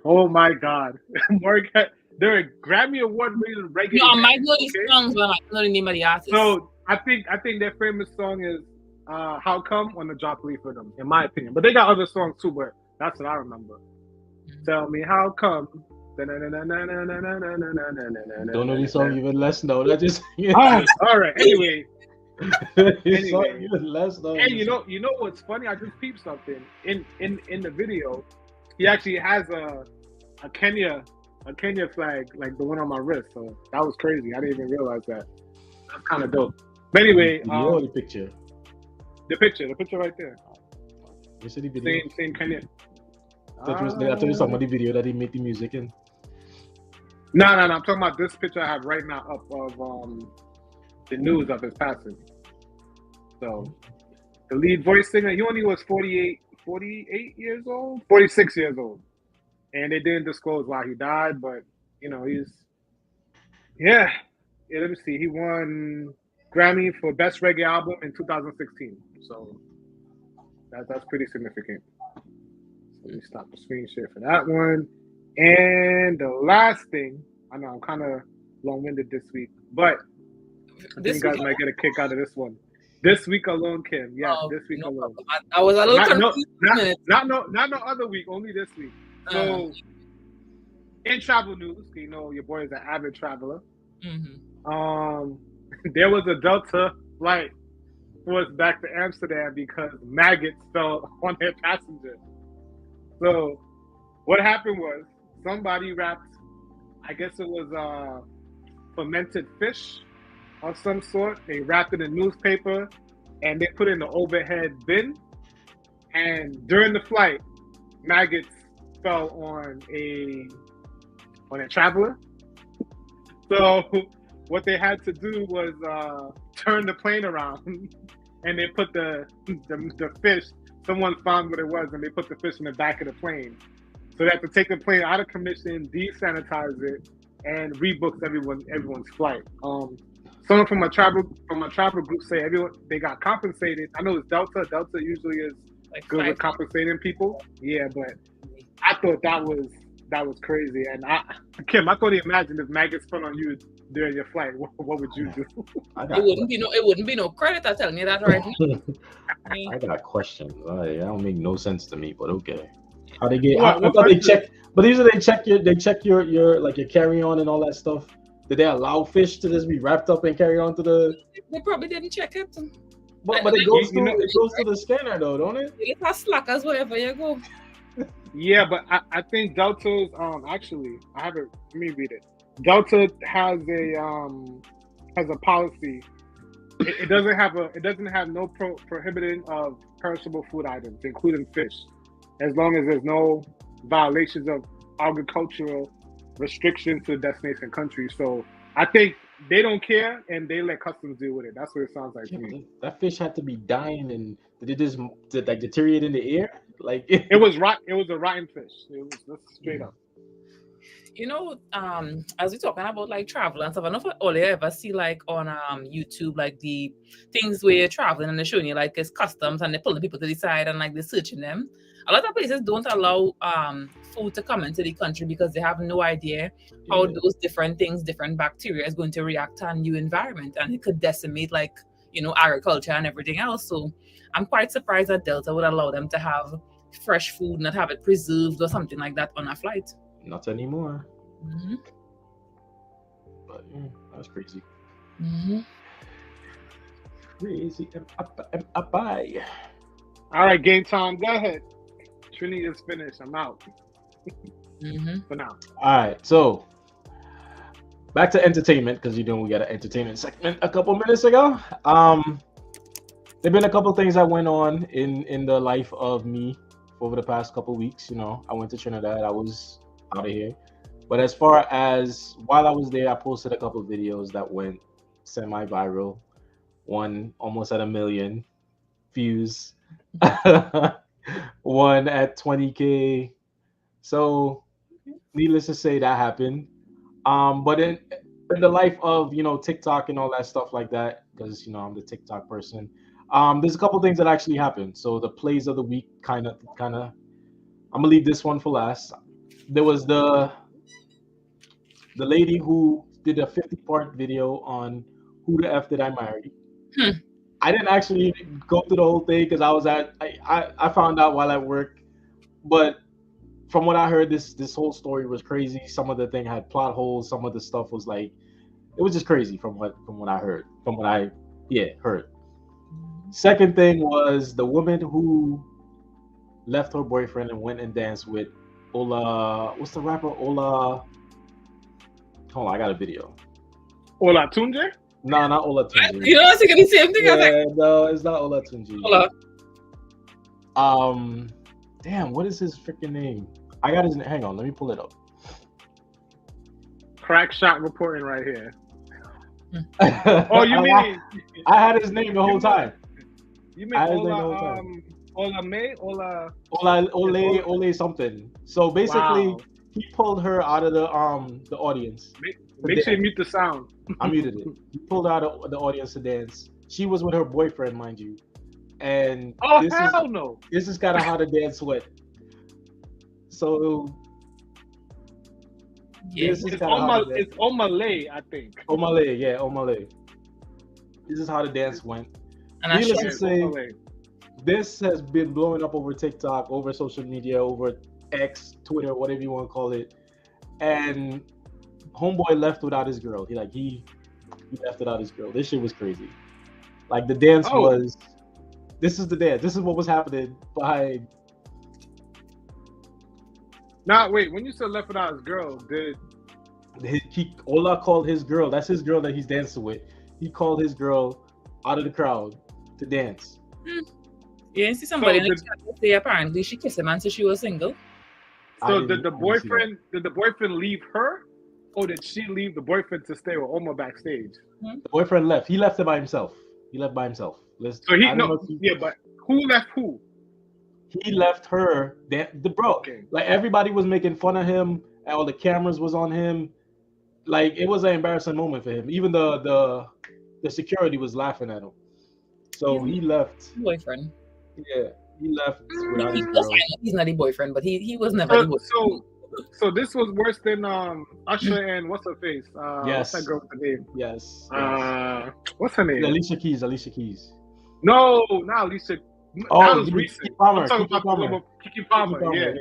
Oh my God, Morgan! They're a Grammy Award-winning reggae. No, I might know these songs, but I don't know the name of the artist. So I think their famous song is "How Come" on the Drop Leaf for them, in my opinion. But they got other songs too, but that's what I remember. Tell me how come. Don't know the song even less now. That just all right. Anyway. Even less now. And you know what's funny? I just peeped something in the video. He actually has a Kenya flag, like the one on my wrist. So that was crazy. I didn't even realize that. That's kind of dope. But anyway, the picture. The picture right there. You see the video? Same Kenya. I thought you saw the video that he made the music in. No. I'm talking about this picture I have right now up of the news of his passing. So the lead voice singer, he only was 48 years old, 46 years old. And they didn't disclose why he died, but you know, let me see. He won Grammy for Best Reggae Album in 2016. So that's pretty significant. So let me stop the screen share for that one. And the last thing, I know I'm kind of long-winded this week, but I think you guys might get a kick out of this one. This week alone, Kim. Yeah, this week alone. I was a little confused. Not no other week, only this week. So, in travel news, you know your boy is an avid traveler. Mm-hmm. There was a Delta flight forced back to Amsterdam because maggots fell on their passenger. So, what happened was somebody wrapped, I guess it was fermented fish of some sort. They wrapped it in newspaper and they put it in the overhead bin. And during the flight, maggots fell on a traveler. So what they had to do was turn the plane around and they put the fish, someone found what it was and they put the fish in the back of the plane. So they had to take the plane out of commission, desanitize it, and rebooks everyone's flight. someone from a travel group say everyone they got compensated. I know it's Delta. Delta usually is Like good with 5 compensating people. Yeah, but I thought that was crazy. And Kim, I thought you imagined if maggots fell on you during your flight, what would you do? It wouldn't be no credit. I'm telling you that right now. I got questions. That don't make no sense to me, but okay. How they get? What I thought they question? check, but usually they check your like your carry on and all that stuff. Did they allow fish to just be wrapped up and carry on to the? They probably didn't check it. But it goes to the scanner though, don't it? It's a slackers wherever you go. Yeah, but I think Delta's actually I have it. Let me read it. Delta has a policy. It doesn't have no prohibiting of perishable food items, including fish, as long as there's no violations of agricultural restrictions to the destination country. So I think they don't care and they let customs deal with it. That's what it sounds like to me. That fish had to be dying, and did like deteriorate in the air? Like It was a rotten fish. It was straight up. You know, as we're talking about like travel and stuff, I don't know if all you ever see like on YouTube, like the things where you're traveling and they're showing you like it's customs and they're pulling people to the side and like they're searching them. A lot of places don't allow food to come into the country because they have no idea how those different things, different bacteria is going to react to a new environment, and it could decimate like, you know, agriculture and everything else. So I'm quite surprised that Delta would allow them to have fresh food, not have it preserved or something like that on a flight. Not anymore. Mm-hmm. But that's crazy. Mm-hmm. Crazy. Bye. All right, game time. Go ahead. Trini is finished. I'm out. For now. All right, so back to entertainment, because we got an entertainment segment a couple minutes ago. There've been a couple things that went on in the life of me over the past couple weeks. You know, I went to Trinidad. I was out of here. But as far as while I was there, I posted a couple of videos that went semi-viral. One almost at 1 million views. One at 20K. So needless to say, that happened. But in the life of, you know, TikTok and all that stuff like that, because, you know, I'm the TikTok person. There's a couple things that actually happened. So the plays of the week kind of I'm gonna leave this one for last. There was the lady who did a 50-part video on who the F did I marry. I didn't actually go through the whole thing because I found out while at work. But from what I heard, this whole story was crazy. Some of the thing had plot holes. Some of the stuff was like, it was just crazy from what I heard. From what I heard. Second thing was the woman who left her boyfriend and went and danced with Ola. What's the rapper? Ola. Hold on, I got a video. Ola Tunje? No, not Ola Tunji. You know, I was thinking the same thing. Yeah, no, it's not Ola Tunji. Ola. Damn, what is his freaking name? I got his name. Hang on, let me pull it up. Crack shot reporting right here. Oh, you mean I had his name the whole time. You mean Ola May? Ole something. So basically, he pulled her out of the audience. Make sure you mute the sound. I muted it. He pulled her out of the audience to dance. She was with her boyfriend, mind you. And no. This is kind of how the dance went. So it's Omalay, I think. Omalay. This is how the dance went. And needless to say, this has been blowing up over TikTok, over social media, over X, Twitter, whatever you want to call it. And homeboy left without his girl. He left without his girl. This shit was crazy. Like the dance was. This is the dance. This is what was happening behind. Nah, wait. When you said left without his girl, Ola called his girl. That's his girl that he's dancing with. He called his girl out of the crowd to dance. Yeah, you see somebody in the chat say apparently she kissed him and said she was single. So did the boyfriend leave her, or did she leave the boyfriend to stay with Oma backstage? The boyfriend left. He left it by himself. He left by himself. But who left who? He left her. Like everybody was making fun of him, and all the cameras was on him. like it was an embarrassing moment for him. Even the security was laughing at him. So he left. Boyfriend. Yeah, he left without his He's girl. not the boyfriend, but he was never the boyfriend. So this was worse than Usher and what's her face? What's that Yes. girl with the name? Yes. What's her name? Alicia Keys. No, not Alicia. Oh, that was Keke recent. Palmer, I'm talking Keke Palmer. about Keke Palmer. Yeah.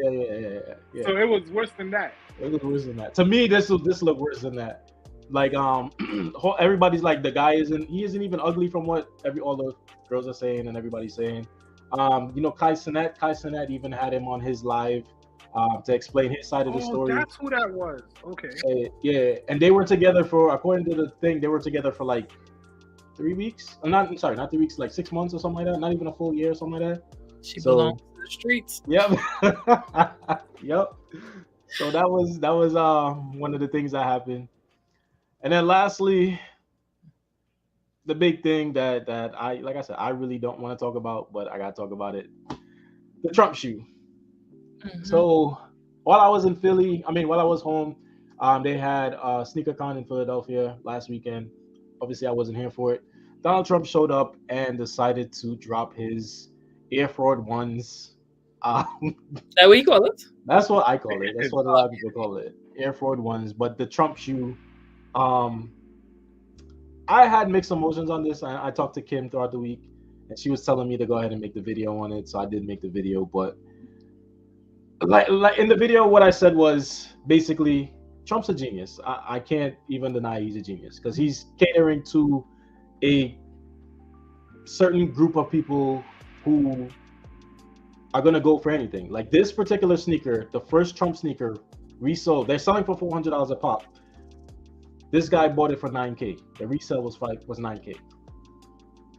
Yeah. So it was worse than that. It was worse than that. To me, this looked worse than that. Like everybody's like the guy he isn't even ugly from what all the girls are saying and everybody's saying. Kai Cenat even had him on his live to explain his side of the story. That's who that was. Okay. Yeah, and they were together for, according to the thing, they were together for like 3 weeks. Not 3 weeks, like 6 months or something like that. Not even a full year or something like that. She belongs to the streets. Yep. Yep. So that was one of the things that happened. And then lastly, the big thing that I, like I said, I really don't want to talk about, but I gotta talk about it. The Trump shoe. Mm-hmm. So while I was home, they had SneakerCon in Philadelphia last weekend. Obviously, I wasn't here for it. Donald Trump showed up and decided to drop his Air Force Ones. That what you call it? That's what I call it. That's what a lot of people call it. Air Force Ones. But the Trump shoe, I had mixed emotions on this. I talked to Kim throughout the week, and she was telling me to go ahead and make the video on it. So I did make the video. But like in the video, what I said was basically Trump's a genius. I can't even deny he's a genius because he's catering to a certain group of people who are going to go for anything. Like this particular sneaker, the first Trump sneaker resold, they're selling for $400 a pop. This guy bought it for $9K. The resale was $9K.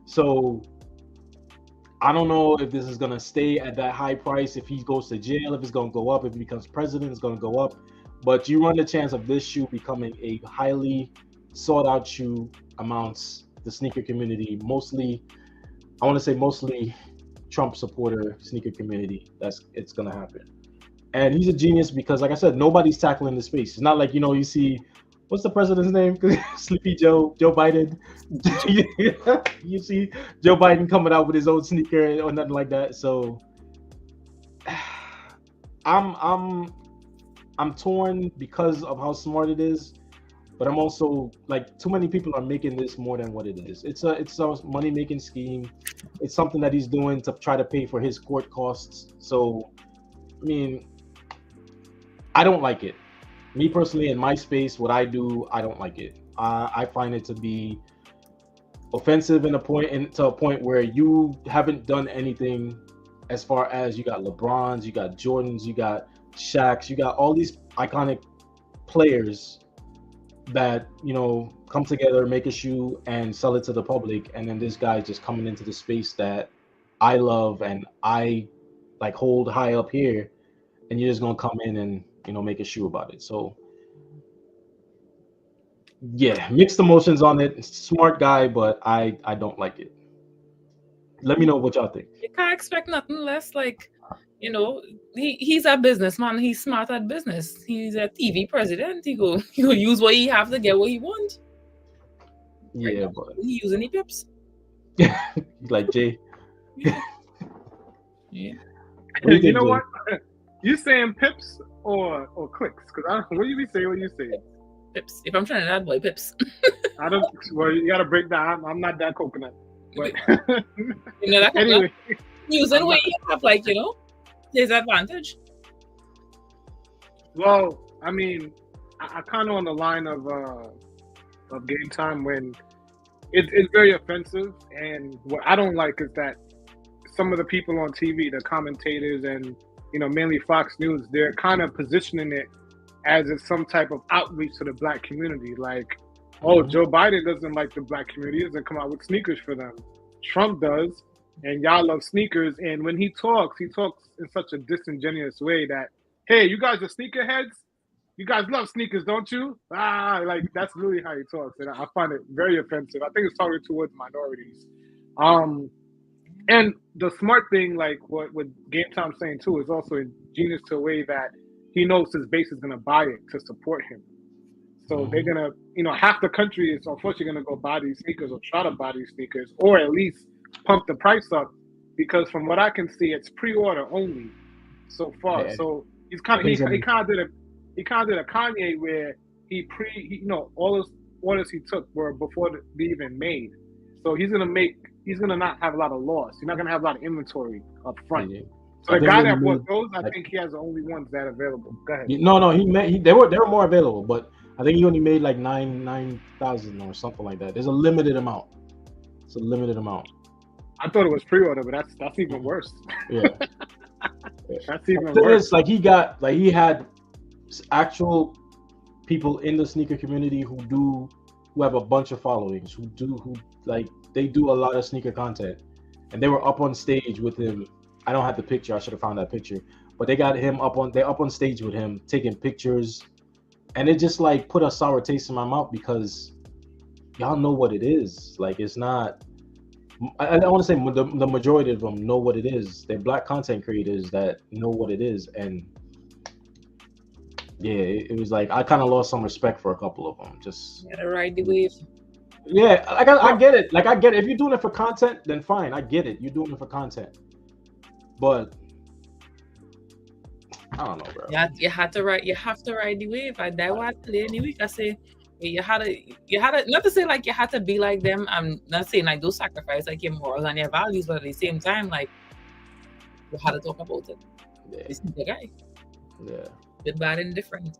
So I don't know if this is going to stay at that high price, if he goes to jail, if it's going to go up, if he becomes president, it's going to go up. But you run the chance of this shoe becoming a highly sought out shoe amongst the sneaker community, mostly Trump supporter sneaker community. It's going to happen. And he's a genius because, like I said, nobody's tackling the space. It's not like, you see, what's the president's name? Sleepy Joe Biden. You see Joe Biden coming out with his own sneaker or nothing like that. So I'm torn because of how smart it is, but I'm also like, too many people are making this more than what it is. It's a money making scheme. It's something that he's doing to try to pay for his court costs. So, I mean, I don't like it. Me personally, in my space, what I do, I don't like it. I find it to be offensive to a point where you haven't done anything as far as you got LeBrons, you got Jordans, you got Shaqs, you got all these iconic players that, come together, make a shoe and sell it to the public. And then this guy just coming into the space that I love and I like hold high up here, and you're just going to come in and, make a shoe about it. So yeah, mixed emotions on it. Smart guy, but I don't like it. Let me know what y'all think. You can't expect nothing less. Like, he's a businessman. He's smart at business. He's a TV president. He go use what he have to get what he want. Yeah, right, but he using any pips. Like Jay. Yeah. You know what? You saying pips or clicks? Because I don't know what you be saying when you say it. Pips. If I'm trying to add boy, pips. I don't. Well, you gotta break down. I'm not that coconut. But that anyway, using what you have, like, his advantage. Well, I mean, I kind of on the line of Game Time when it's very offensive, and what I don't like is that some of the people on TV, the commentators, and mainly Fox News, they're kind of positioning it as it's some type of outreach to the black community. Like, Joe Biden doesn't like the black community, he doesn't come out with sneakers for them. Trump does, and y'all love sneakers. And when he talks in such a disingenuous way that, hey, you guys are sneakerheads? You guys love sneakers, don't you? Like, that's really how he talks. And I find it very offensive. I think it's targeted towards minorities. And the smart thing, like what Game Time's saying too, is also ingenious to a way that he knows his base is going to buy it to support him. So they're gonna, half the country is unfortunately gonna go buy these sneakers or try to buy these sneakers, or at least pump the price up, because from what I can see, it's pre-order only so far. Yeah. So he kind of did a Kanye where all those orders he took were before they even made. So he's gonna not have a lot of loss. He's not gonna have a lot of inventory up front. Yeah. So the guy that bought those, I think he has the only ones that are available. Go ahead. No, they were more available, but I think he only made like 9,000 or something like that. There's a limited amount. It's a limited amount. I thought it was pre-order, but that's even worse. Yeah. That's even worse. He had actual people in the sneaker community who have a bunch of followings, they do a lot of sneaker content, and they were up on stage with him. I don't have the picture. I should have found that picture, but they got him up on stage with him taking pictures, and it just like put a sour taste in my mouth because y'all know what it is. Like, it's not. I want to say the majority of them know what it is. They're Black content creators that know what it is, and yeah, it was like I kind of lost some respect for a couple of them. Just gotta ride the wave. Yeah, I get it. Like, I get it. If you're doing it for content, then fine. I get it. You're doing it for content, but I don't know, bro. Yeah, you have to ride the wave. That was today any week. I say you had to not to say like you had to be like them. I'm not saying like those sacrifice like your morals and your values, but at the same time, like you had to talk about it. Yeah. This is the guy. Yeah. Good, bad, and different.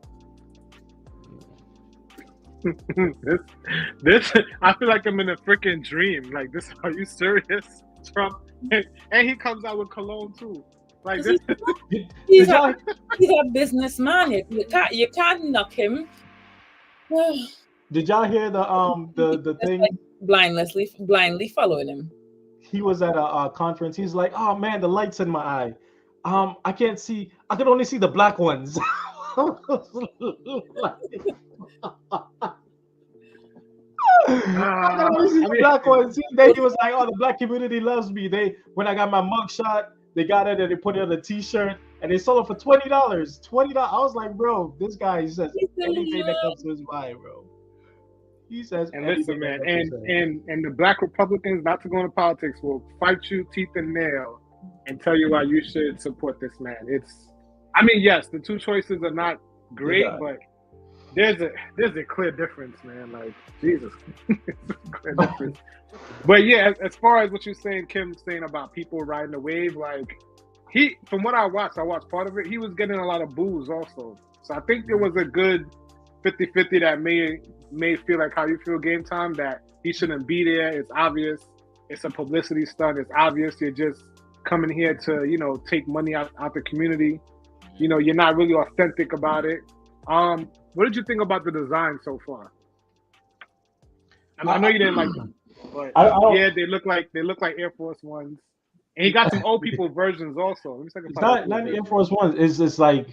this I feel like I'm in a freaking dream. Like, this, are you serious, Trump? And he comes out with cologne too. Like, this. He's a businessman. You can't knock him. Did y'all hear the thing? Like blindly following him. He was at a conference. He's like, "Oh man, the light's in my eye. I can't see. I could only see the black ones." I could only see the black ones. Then he was like, "Oh, the black community loves me. When I got my mugshot, they got it and they put it on a T-shirt and they sold it for $20. $20. I was like, bro, this guy says anything that comes to his mind, bro. He says, and listen, man, and the Black Republicans, not to go into politics, will fight you teeth and nail and tell you why you should support this man. Yes, the two choices are not great, but there's a clear difference, man. Like, Jesus, clear difference. But yeah, as far as what you're saying, Kim, saying about people riding the wave, like, from what I watched part of it, he was getting a lot of boos also. So I think there was a good 50-50 that may feel like how you feel game time, that he shouldn't be there. It's obvious. It's a publicity stunt. It's obvious you're just coming here to, take money out the community. You're not really authentic about it. What did you think about the design so far? I know you didn't like them, but they look like Air Force Ones. And he got some old people versions also. Let me it's not the Air Force Ones. It's just like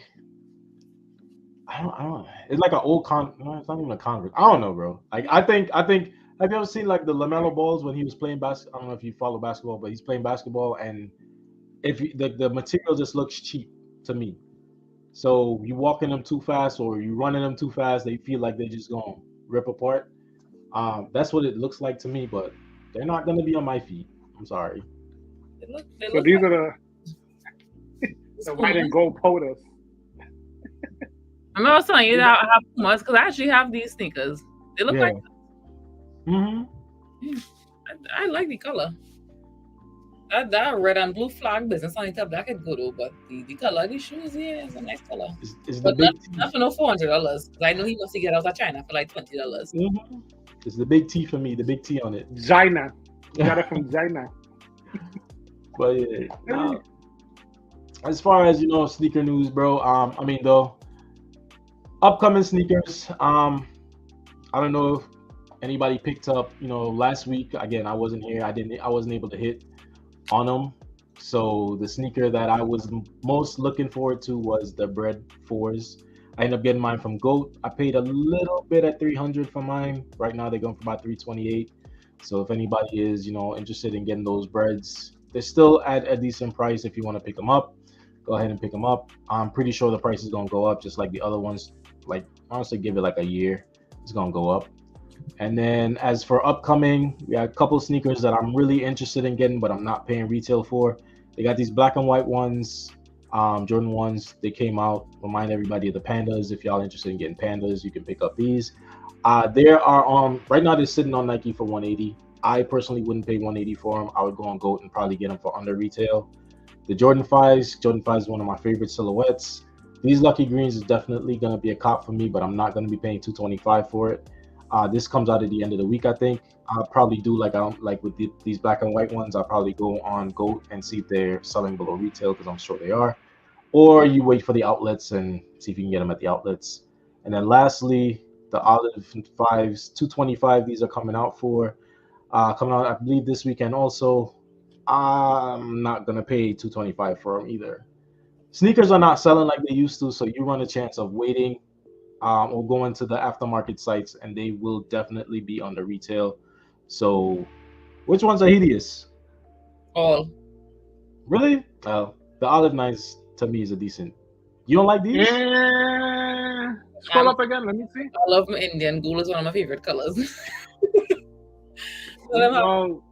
I don't. It's like an old No, it's not even a Converse. I don't know, bro. Like, I think. Have you ever seen like the LaMelo balls when he was playing basketball? I don't know if you follow basketball, but he's playing basketball, and if the material just looks cheap to me. So you walking them too fast or you running them too fast, they feel like they just gonna rip apart. That's what it looks like to me, but they're not gonna be on my feet. I'm sorry. So these are the white and gold POTUS. I was telling you that I have Pumas because I actually have these sneakers. They look like. I like the color. That red and blue flag business on the top, that could go though, but the color of these shoes, it's a nice color. But not for no $400. I know he wants to get out of China for like $20. It's the big T for me, the big T on it. China. Got it from China. But yeah, as far as sneaker news, bro. Though upcoming sneakers. I don't know if anybody picked up. Last week again, I wasn't here. I wasn't able to hit on them. So the sneaker that I was most looking forward to was the Bread 4s. I ended up getting mine from GOAT. I paid a little bit at $300 for mine. Right now they're going for about $328. So if anybody is, interested in getting those breads, they're still at a decent price. If you want to pick them up, go ahead and pick them up. I'm pretty sure the price is going to go up just like the other ones. Like, honestly, give it like a year. It's gonna go up. And then as for upcoming, we got a couple sneakers that I'm really interested in getting, but I'm not paying retail for. They got these black and white ones, Jordan ones. They came out. Remind everybody of the Pandas. If y'all interested in getting Pandas, you can pick up these. There are right now they're sitting on Nike for 180. I personally wouldn't pay 180 for them. I would go on GOAT and probably get them for under retail. The Jordan 5s is one of my favorite silhouettes. These Lucky Greens is definitely going to be a cop for me, but I'm not going to be paying $225 for it. This comes out at the end of the week, I think. I'll probably do like with these black and white ones. I'll probably go on GOAT and see if they're selling below retail, because I'm sure they are. Or you wait for the outlets and see if you can get them at the outlets. And then lastly, the Olive 5s, $225. These are coming out I believe this weekend also. I'm not gonna pay $225 for them either. Sneakers are not selling like they used to, so you run a chance of waiting or going to the aftermarket sites, and they will definitely be under retail. So, which ones are hideous? All. Really? The Olive 9s to me is a decent. You don't like these? Yeah. Scroll up again. Let me see. I love my Indian. Gold is one of my favorite colors. Well,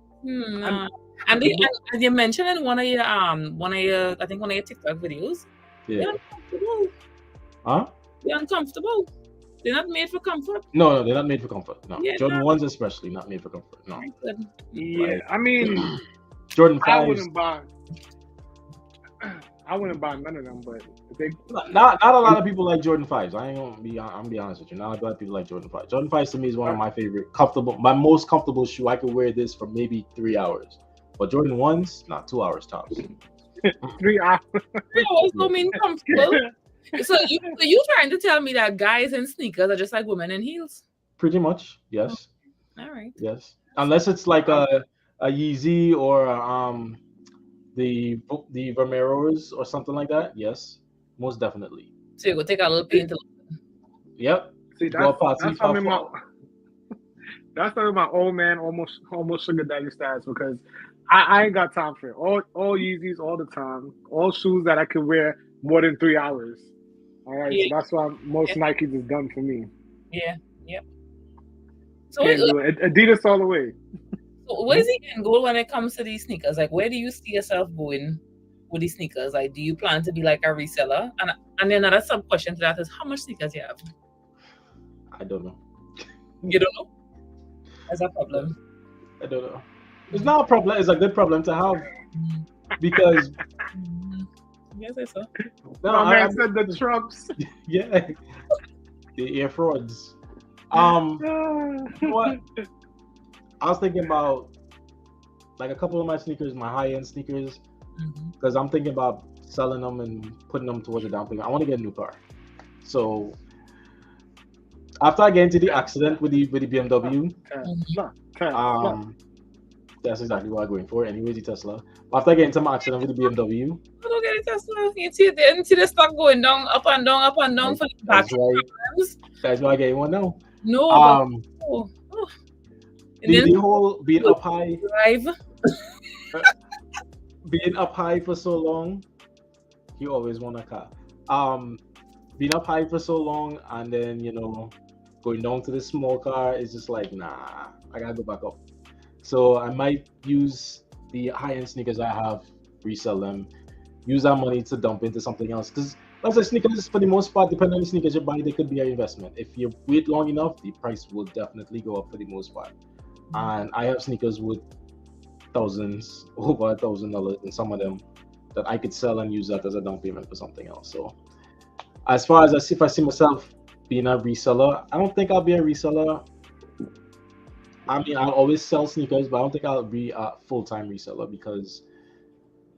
and you mentioned in one of your TikTok videos, Yeah. they're uncomfortable. Huh? They're uncomfortable. They're not made for comfort. No, they're not made for comfort. No, Yeah, Jordan 1s especially not made for comfort. No. yeah. Right. I mean, Jordan 5s. I wouldn't buy none of them, but they not a lot of people like Jordan 5s. I'm gonna be honest with you. Not a lot of people like Jordan 5s. Jordan 5s to me is one of my favorite my most comfortable shoe. I could wear this for maybe 3 hours. But Jordan 1s, not 2 hours tops. 3 hours. 3 hours don't mean comfortable. So you trying to tell me that guys in sneakers are just like women in heels? Pretty much, yes. All right. Yes. Unless it's like a Yeezy or the Vermeeros or something like that. Yes, most definitely. So you go take a little paint. Yep. See, that's something my old man almost sugar daddy styles, because I ain't got time for it. All Yeezys all the time. All shoes that I could wear more than 3 hours. All right, so that's why most Nikes is done for me. Yeah. Yep. So Can't do it. Adidas all the way. So where's the end goal when it comes to these sneakers? Like, where do you see yourself going with these sneakers? Like, do you plan to be like a reseller? And then another sub question to that is, how much sneakers you have? I don't know. You don't know? That's a problem. I don't know. It's not a problem. It's a good problem to have, because. Yes, I saw. No, man said the Trumps. Yeah. The Air Frauds. What? I was thinking about like a couple of my sneakers, my high-end sneakers, because I'm thinking about selling them and putting them towards a down payment. I want to get a new car. So after I get into the accident with the BMW, that's exactly what I'm going for. Anyways, the Tesla. After I get into my accident with the BMW, don't get a Tesla. You see the stock going down, up and down for the battery problems. That's why I get one now. No, the whole being up high, being up high for so long, you always want a car. Being up high for so long and then going down to the small car is just like, nah, I gotta go back up. So I might use the high-end sneakers I have, resell them, use that money to dump into something else. Because like I said, sneakers, for the most part, depending on the sneakers you buy, they could be an investment. If you wait long enough, the price will definitely go up for the most part. And I have sneakers with thousands, over $1,000 in some of them, that I could sell and use that as a down payment for something else. So as far as if I see myself being a reseller, I don't think I'll be a reseller. I mean, I'll always sell sneakers, but I don't think I'll be a full-time reseller, because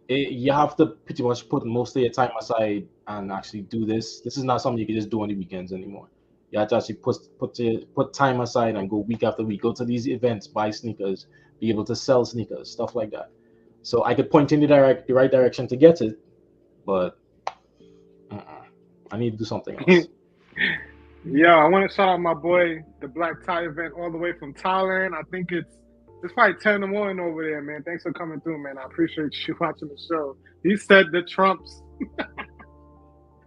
you have to pretty much put most of your time aside and actually do this. This is not something you can just do on the weekends anymore. You have to actually put time aside and go week after week, go to these events, buy sneakers, be able to sell sneakers, stuff like that. So I could point in the right direction to get it, but I need to do something else. Yeah, I want to shout out my boy, the Black Tie event, all the way from Thailand. I think it's probably 10 in the morning over there, man. Thanks for coming through, man. I appreciate you watching the show. He said the Trumps.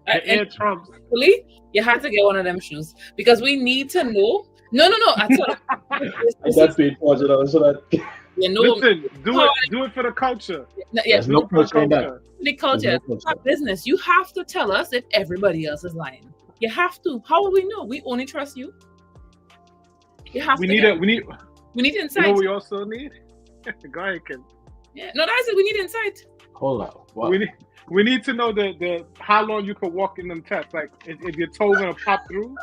The Air Trumps. Actually, you have to get one of them shoes, because we need to know No. I thought I got paid $400 so that Listen, do it for the culture. there's no culture in that. The culture, not business. You have to tell us if everybody else is lying. You have to. How will we know? We only trust you. You have We to. need insight. You know, we also need. Go ahead, Ken. Yeah, no, that's it. We need insight. Hold on. Wow. We need to know the how long you could walk in them tests. Like, if your toe gonna pop through,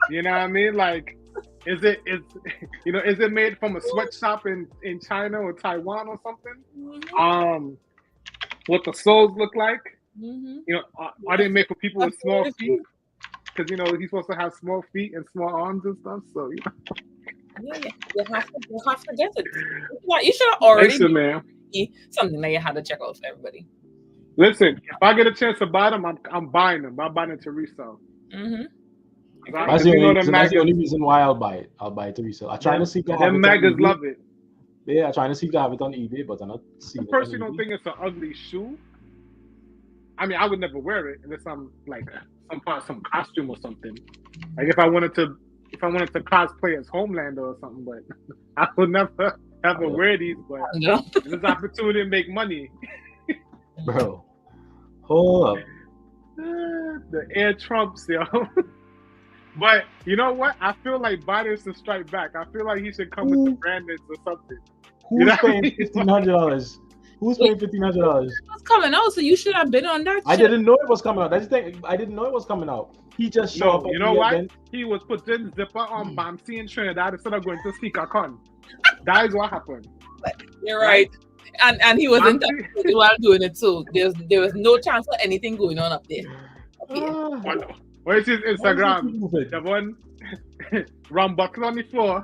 you know what I mean? Like, is it made from a sweatshop in China or Taiwan or something? Mm-hmm. What the soles look like? Mm-hmm. You know, are they made for people with small feet? Because he's supposed to have small feet and small arms and stuff. So Yeah, you have to get it. You should have already. Listen, man. Something that you had to check out for everybody. Listen, if I get a chance to buy them, I'm buying them. I'm buying it to resell. Mm-hmm. That's the only reason why I'll buy it. I'll buy it to resell. I'm trying to see if them magas love it. Yeah, I'm trying to see if they have it on eBay, but I'm not seeing it. Personally, don't think it's an ugly shoe. I mean, I would never wear it unless I'm like some costume or something. Like if I wanted to cosplay as Homelander or something, but I would never ever wear these. But it's an opportunity to make money. Bro, hold up. The air trumps, yo. But you know what? I feel like Biden should strike back. I feel like he should come with the brandings or something. Who's paying $1,500? Who's paying $1,500? It was coming out, so you should have been on that. I didn't know it was coming out. That's the thing. I didn't know it was coming out. He just showed up. You know what? He was putting zipper on Bamsi in Trinidad instead of going to SneakerCon. That is what happened. You're right. And he was in touch while doing it too. There was no chance of anything going on up there. Where's his Instagram? The one rambuckle on the floor.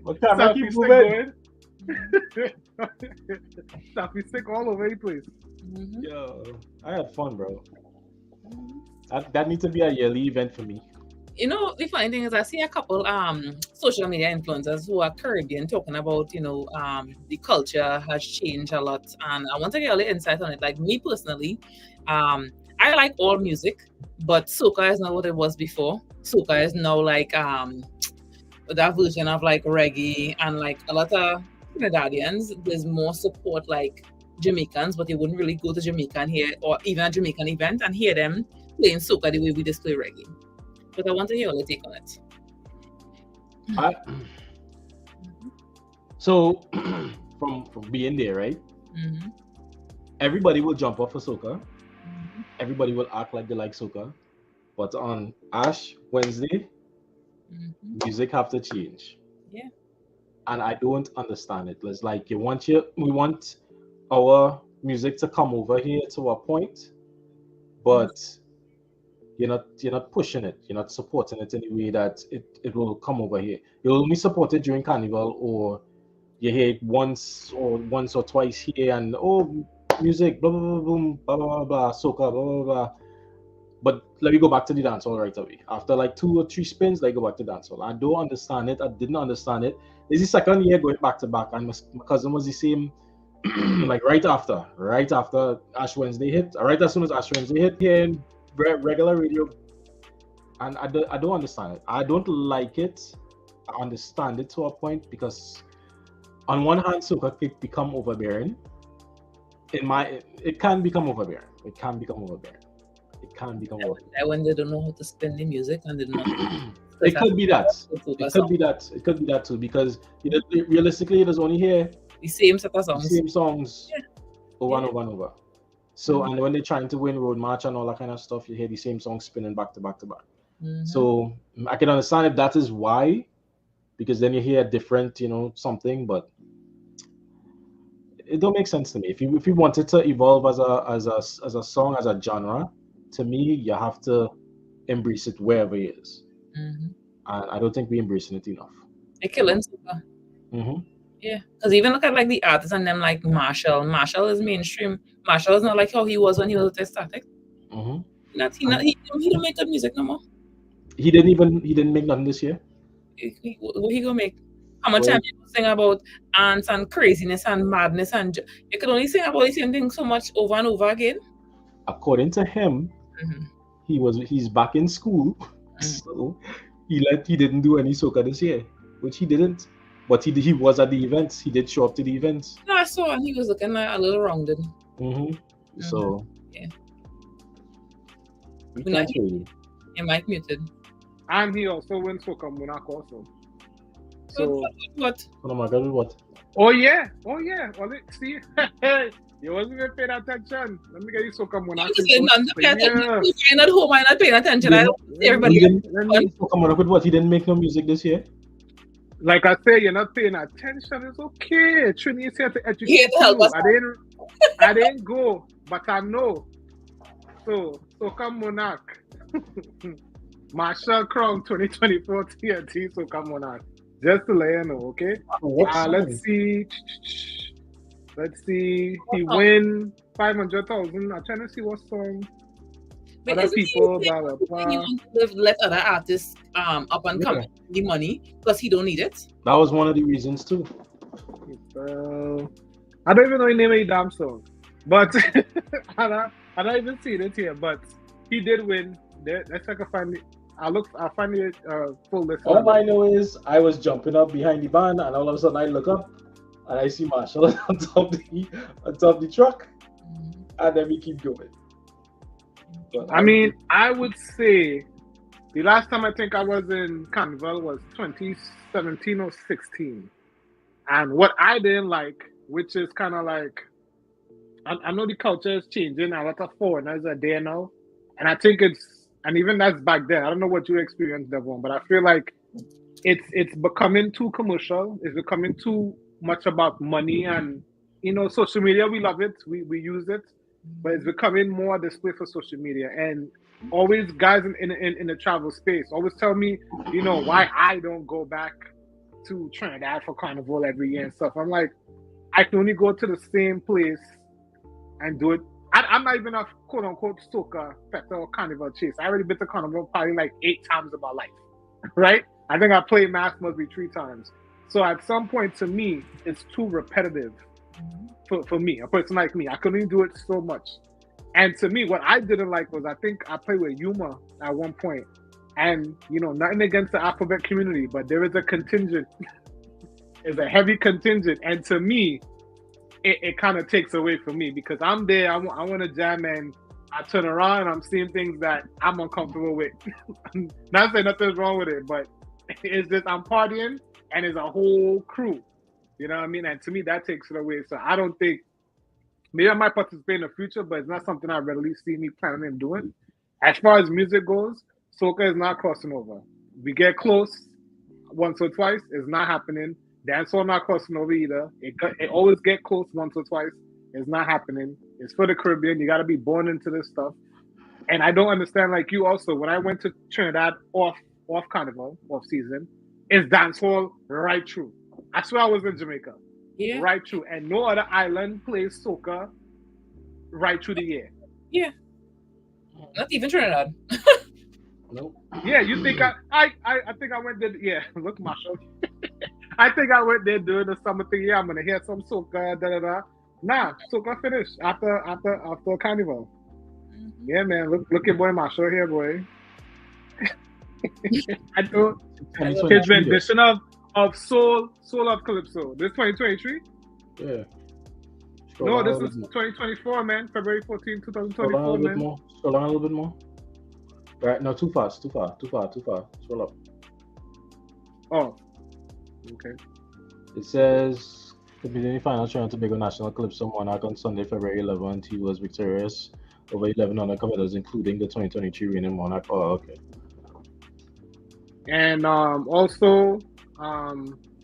What camera keep moving? Selfie stick all over the place. Mm-hmm. Yo, I had fun, bro. That needs to be a yearly event for me. You know, the funny thing is I see a couple social media influencers who are Caribbean talking about, the culture has changed a lot. And I want to get a little insight on it. Like me personally, I like all music, but soca is not what it was before. Soca is now like that version of like reggae, and like a lot of Trinidadians, there's more support like Jamaicans, but they wouldn't really go to Jamaica and hear, or even a Jamaican event and hear them playing soca the way we display reggae. But I want to hear your take on it. So from being there, right? Mm-hmm. Everybody will jump off of soca. Mm-hmm. Everybody will act like they like soca. But on Ash Wednesday, music have to change. Yeah. And I don't understand it. It's like we want our music to come over here to a point, but you're not pushing it, you're not supporting it in a way that it will come over here. You'll only support it during Carnival, or you hear it once or twice here, and music, blah blah blah boom, blah blah blah, soca, blah blah blah. But let me go back to the dancehall right away. After like 2 or 3 spins, let me go back to dancehall. I don't understand it. I didn't understand it. It's the second year going back to back, and my cousin was the same. Like right after Ash Wednesday hit, right as soon as Ash Wednesday hit, here in regular radio, and I don't understand it. I don't like it. I understand it to a point, because on one hand, soca can become overbearing. It can become overbearing. It can become overbearing. When they don't know how to spin the music and they don't know. It could be that. It could be that too, because realistically, it is only here the same set of songs. The same songs over and over and over. So, and when they're trying to win Road March and all that kind of stuff, you hear the same songs spinning back to back to back. Mm-hmm. So I can understand if that is why, because then you hear a different, something, but it don't make sense to me. If you wanted to evolve as a song, as a genre, to me, you have to embrace it wherever it is. Mm-hmm. And I don't think we're embracing it enough. They're killing soca. Mm-hmm. Yeah, because even look at like the artists and them like Marshall. Marshall is mainstream. Marshall is not like how he was when he was at Static. Mm-hmm. He don't make good music no more. He didn't make nothing this year. What he gonna make? How much time you sing about ants and craziness and madness, and you could only sing about the same thing so much over and over again? According to him, he's back in school So he didn't do any soca this year, which he didn't. But he was at the events. He did show up to the events. No, I saw, and he was looking like a little rounded. So yeah, we can't hear you. Your mic muted. And he also wins Soca Monarch also. So what? Oh my God, what? Oh yeah. See, you wasn't even paying attention. Let me get you Soca Monarch. I'm not home. I'm not paying attention. I don't see everybody. He didn't Soca Monarch with what? He didn't make no music this year. Like I say, you're not paying attention. It's okay. Trini is here to educate you. I didn't go, but I know. So Soca Monarch. Marshall Crown 2024 TNT Soca Monarch. Just to let you know, okay? Let's see. He win 500,000. I'm trying to see what song. But other people, blah blah blah. He wants to let other artists up and come the money because he don't need it. That was one of the reasons too. I don't even know the name of the damn song, but I don't even see it here. But he did win. Let's check. I'll find it full list. All I know is I was jumping up behind the band, and all of a sudden I look up and I see Marshall on top the truck, and then we keep going. But I mean, I would say the last time I think I was in Carnival was 2017 or 16. And what I didn't like, which is kind of like, I know the culture is changing. A lot of foreigners are there now. And I think and even that's back then. I don't know what you experienced, Devon, but I feel like it's becoming too commercial. It's becoming too much about money and, social media. We love it. We use it. But it's becoming more a display for social media. And always guys in the travel space always tell me, why I don't go back to Trinidad for Carnival every year and stuff. I'm like, I can only go to the same place and do it. I'm not even a quote unquote soca festa or carnival chase. I already been to Carnival probably like 8 times in my life, right? I think I played Mass must be 3 times. So at some point, to me, it's too repetitive. For me, a person like me, I couldn't even do it so much. And to me, what I didn't like was I think I played with Yuma at one point, and nothing against the alphabet community, but there is a contingent, is a heavy contingent, and to me, it kind of takes away from me because I'm there, I want to jam, and I turn around and I'm seeing things that I'm uncomfortable with. Not saying nothing's wrong with it, but it's just I'm partying and it's a whole crew. You know what I mean? And to me, that takes it away. So I don't think, maybe I might participate in the future, but it's not something I readily see me planning on doing. As far as music goes, soca is not crossing over. We get close once or twice. It's not happening. Dancehall not crossing over either. It always get close once or twice. It's not happening. It's for the Caribbean. You got to be born into this stuff. And I don't understand, like you also, when I went to Trinidad off Carnival, off season, it's dancehall right through. I swear I was in Jamaica. Yeah. Right through. And no other island plays soca right through the year. Yeah. Not even Trinidad. Nope. Yeah, you think I think I went there. Yeah, look, Marshall. I think I went there during the summer thing. Yeah, I'm gonna hear some soca, da da da. Nah, soca finished after Carnival. Mm-hmm. Yeah, man. Look at boy Marshall here, boy. I thought his rendition of Soul of Calypso. This 2023? Yeah. No, this is 2024, man. February 14, 2024, man. Scroll on a little bit more. Right, no, too fast. Scroll up. Oh, okay. It says, competing in final Toronto Tobago National Calypso Monarch on Sunday, February 11th. He was victorious over 11 other competitors, including the 2023 reigning Monarch. Oh, okay. And also,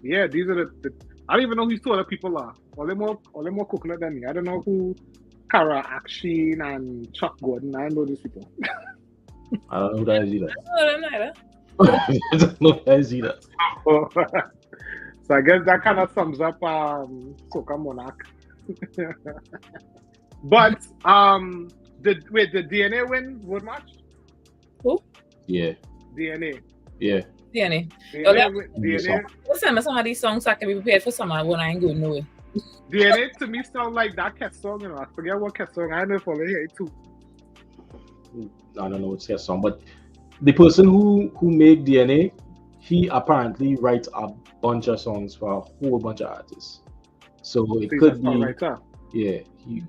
yeah, these are the I don't even know who these 2 other people are. All them more coconut than me. I don't know who Cara Akshin and Chuck Gordon. I don't know these people. I don't know who that is either. I don't know who that is either. So I guess that kind of sums up Soca Monarch. But did DNA win road match? Who? Yeah. DNA. Yeah. DNA. DNA. Listen to some of these songs so I can be prepared for summer when I ain't going nowhere. DNA to me sound like that cat song, I forget what cat song. I know for here too. I don't know what's that song, but the person who made DNA, he apparently writes a bunch of songs for a whole bunch of artists. So it He's a could be, songwriter. yeah,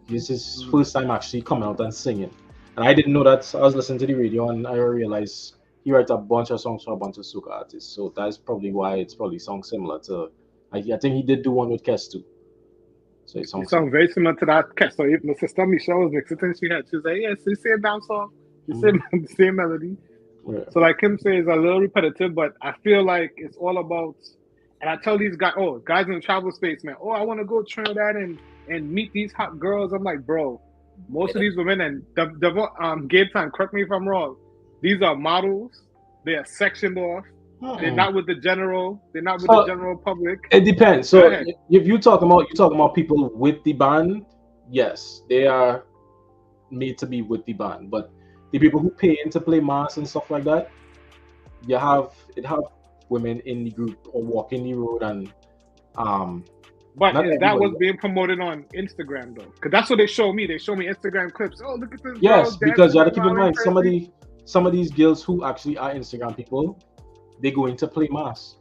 this is his first time actually coming out and singing. And I didn't know that. I was listening to the radio and I realized he writes a bunch of songs for a bunch of soca artists. So that's probably why it's probably songs similar to. I think he did do one with Kes too. So it It sounds sounds very similar to that cat. So if my sister Michelle was mixing things, she was like, yeah, it's the same dance song, the same melody. yeah. So like him says, a little repetitive, but I feel like it's all about. And I tell these guys, guys in the travel space, man, I want to go Trinidad and meet these hot girls. I'm like, bro, most of these women, and Gabe Time, correct me if I'm wrong, these are models. They are sectioned off. They're not with the general. They're not with the general public. It depends. So if you talking about people with the band, yes, they are made to be with the band. But the people who pay in to play mass and stuff like that, it have women in the group or walking the road and But that was being promoted on Instagram though, because that's what they show me. They show me Instagram clips. Oh, look at this. Yes, because you have to keep in mind some of these girls who actually are Instagram people, they go into play mass.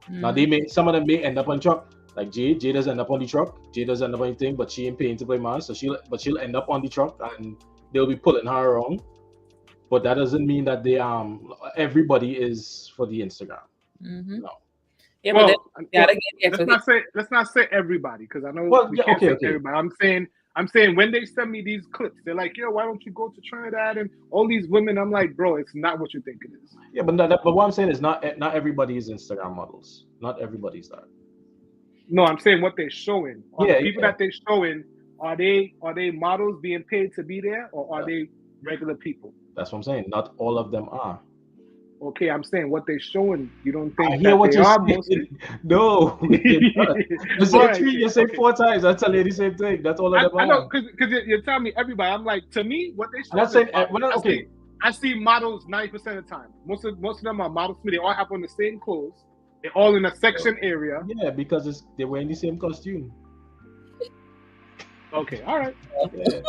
Now some of them may end up on truck. Like Jade doesn't end up on the truck. Jade doesn't end up on anything, but she ain't paying to play mass, so she'll end up on the truck and they'll be pulling her around. But that doesn't mean that they everybody is for the Instagram. No. Yeah, well, but let's not say everybody, because I know we can't say everybody. I'm saying when they send me these clips, they're like, yo, why don't you go to Trinidad and all these women? I'm like, bro, it's not what you think it is. Yeah, but what I'm saying is not everybody is Instagram models. Not everybody's that. No, I'm saying what they're showing. The people that they're showing, are they models being paid to be there, or are they regular people? That's what I'm saying. Not all of them are. Okay, I'm saying what they're showing. You don't think I hear what they you're are saying. mostly? No. You say three, you say four times. I tell you the same thing. That's all of them are. I know, because you're telling me everybody. I'm like, to me, what they show. I'm not saying, I see models 90% of the time. Most of them are models. They all have on the same clothes. They're all in a section area. Yeah, because they're wearing the same costume. Okay, all right. Yeah.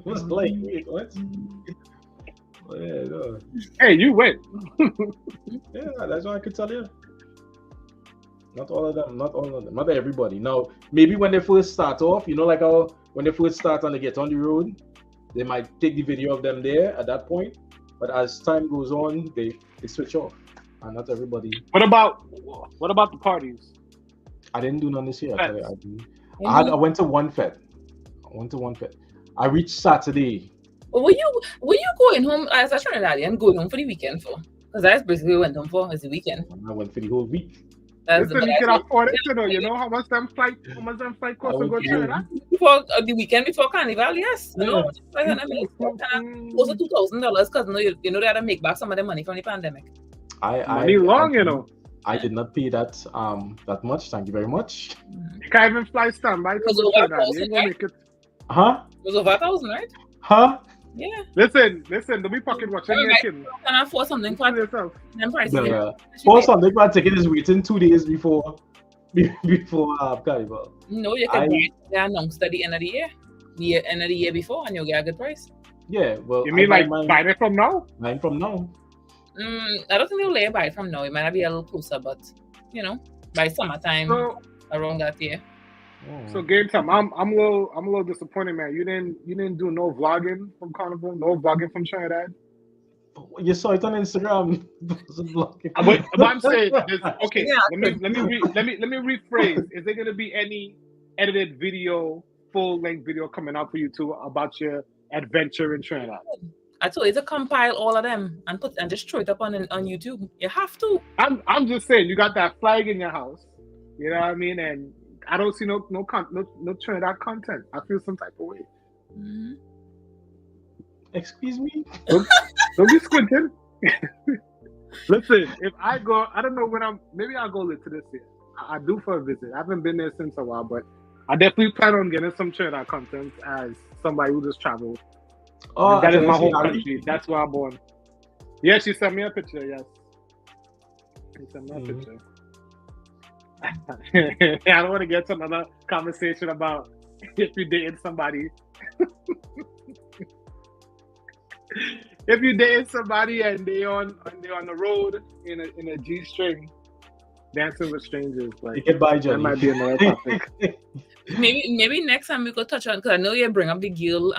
What's like? Wait, what? Yeah, no. Hey, you went. Yeah, that's what I could tell you. Not all of them. Not everybody. Now, maybe when they first start off, like how when they first start and they get on the road, they might take the video of them there at that point. But as time goes on, they switch off. And not everybody. What about the parties? I didn't do none this year. I went to one fete. I reached Saturday. Were you going home as a Trinidadian, going home for the weekend for? Because that's basically what I went home for, is the weekend. I went for the whole week. Listen, you can afford it, you know how much them flight cost to go to Trinidad? Before the weekend before Carnival, yes. Yeah. Close to $2,000, because you know they had to make back some of the money from the pandemic. I did not pay that much. Thank you very much. You can't even fly standby to go to Trinidad. You ain't gonna make it. Huh? It was over 1,000, right? Huh? Yeah. Listen, don't be pocket watching. Can I afford something for yourself? For something for ticket is waiting 2 days before Carnival. No, you can buy it announced at the end of the year before, and you'll get a good price. Yeah, well, you mean buy it from now? Mine from now. I don't think they'll let you buy it from now. It might not be a little closer, but by summertime around that year. So game time, I'm a little disappointed, man. You didn't do no vlogging from Carnival, no vlogging from Trinidad. You saw it on Instagram. But I'm saying, okay. Yeah. Let me rephrase. Is there gonna be any edited video, full-length video coming out for you too about your adventure in Trinidad? I told you to compile all of them and just throw it up on YouTube. You have to. I'm just saying, you got that flag in your house. You know what I mean? And I don't see no Trinidad content. I feel some type of way. Mm-hmm. Excuse me? Don't be squinting. Listen, if I go, I don't know when maybe I'll go to this year. I do for a visit. I haven't been there since a while, but I definitely plan on getting some Trinidad content as somebody who just traveled. Oh, that is my home country. That's where I'm born. Yeah, she sent me a picture, yes. She sent me a picture. I don't want to get to another conversation about if you dated somebody. if you date somebody and they on the road in a G-string dancing with strangers, like You can buy that Johnny. might be another topic. Maybe next time we could touch on, because I know you bring up the girl,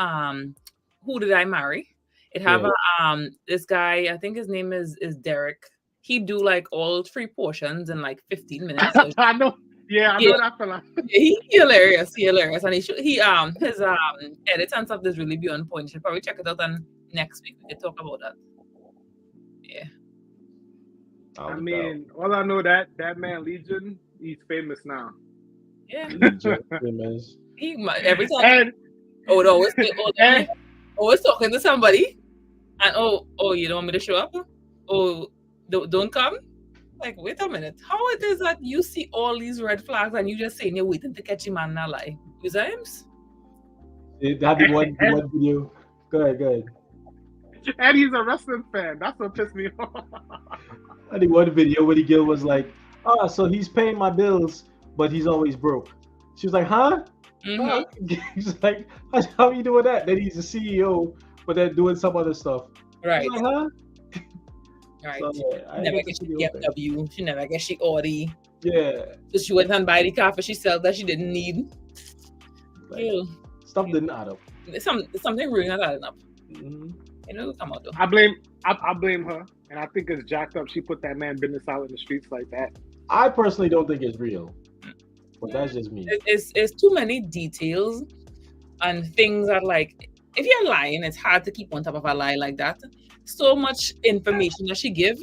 Who Did I Marry? It have this guy, I think his name is Derek. He do like all 3 portions in like 15 minutes. So I know. Yeah, I know that fella. he hilarious, and his edits and stuff is really be on point. You should probably check it out, and next week we can talk about that. Yeah. I mean, all I know that man Legion, he's famous now. Yeah. Famous. He every time always talking to somebody, and you don't want me to show up? Don't come? Like, wait a minute. How it is that you see all these red flags and you just saying you're waiting to catch him and not lie? Is that him? That be one video. Go ahead. And he's a wrestling fan. That's what pissed me off. I think one video where the girl was like, so he's paying my bills, but he's always broke. She was like, huh? Mm-hmm. He's like, how are you doing that? Then he's the CEO, but then doing some other stuff. Right. Like, huh? Right. So, she never get she BMW. She never get she Audi. Yeah. So she went and buy the car for herself that she didn't need. Like, stuff didn't add up. Something really not adding up. Mm-hmm. You know, come out though. I blame her, and I think it's jacked up. She put that man business out in the streets like that. I personally don't think it's real, but that's just me. It's too many details and things that, like, if you're lying, it's hard to keep on top of a lie like that. So much information that she give,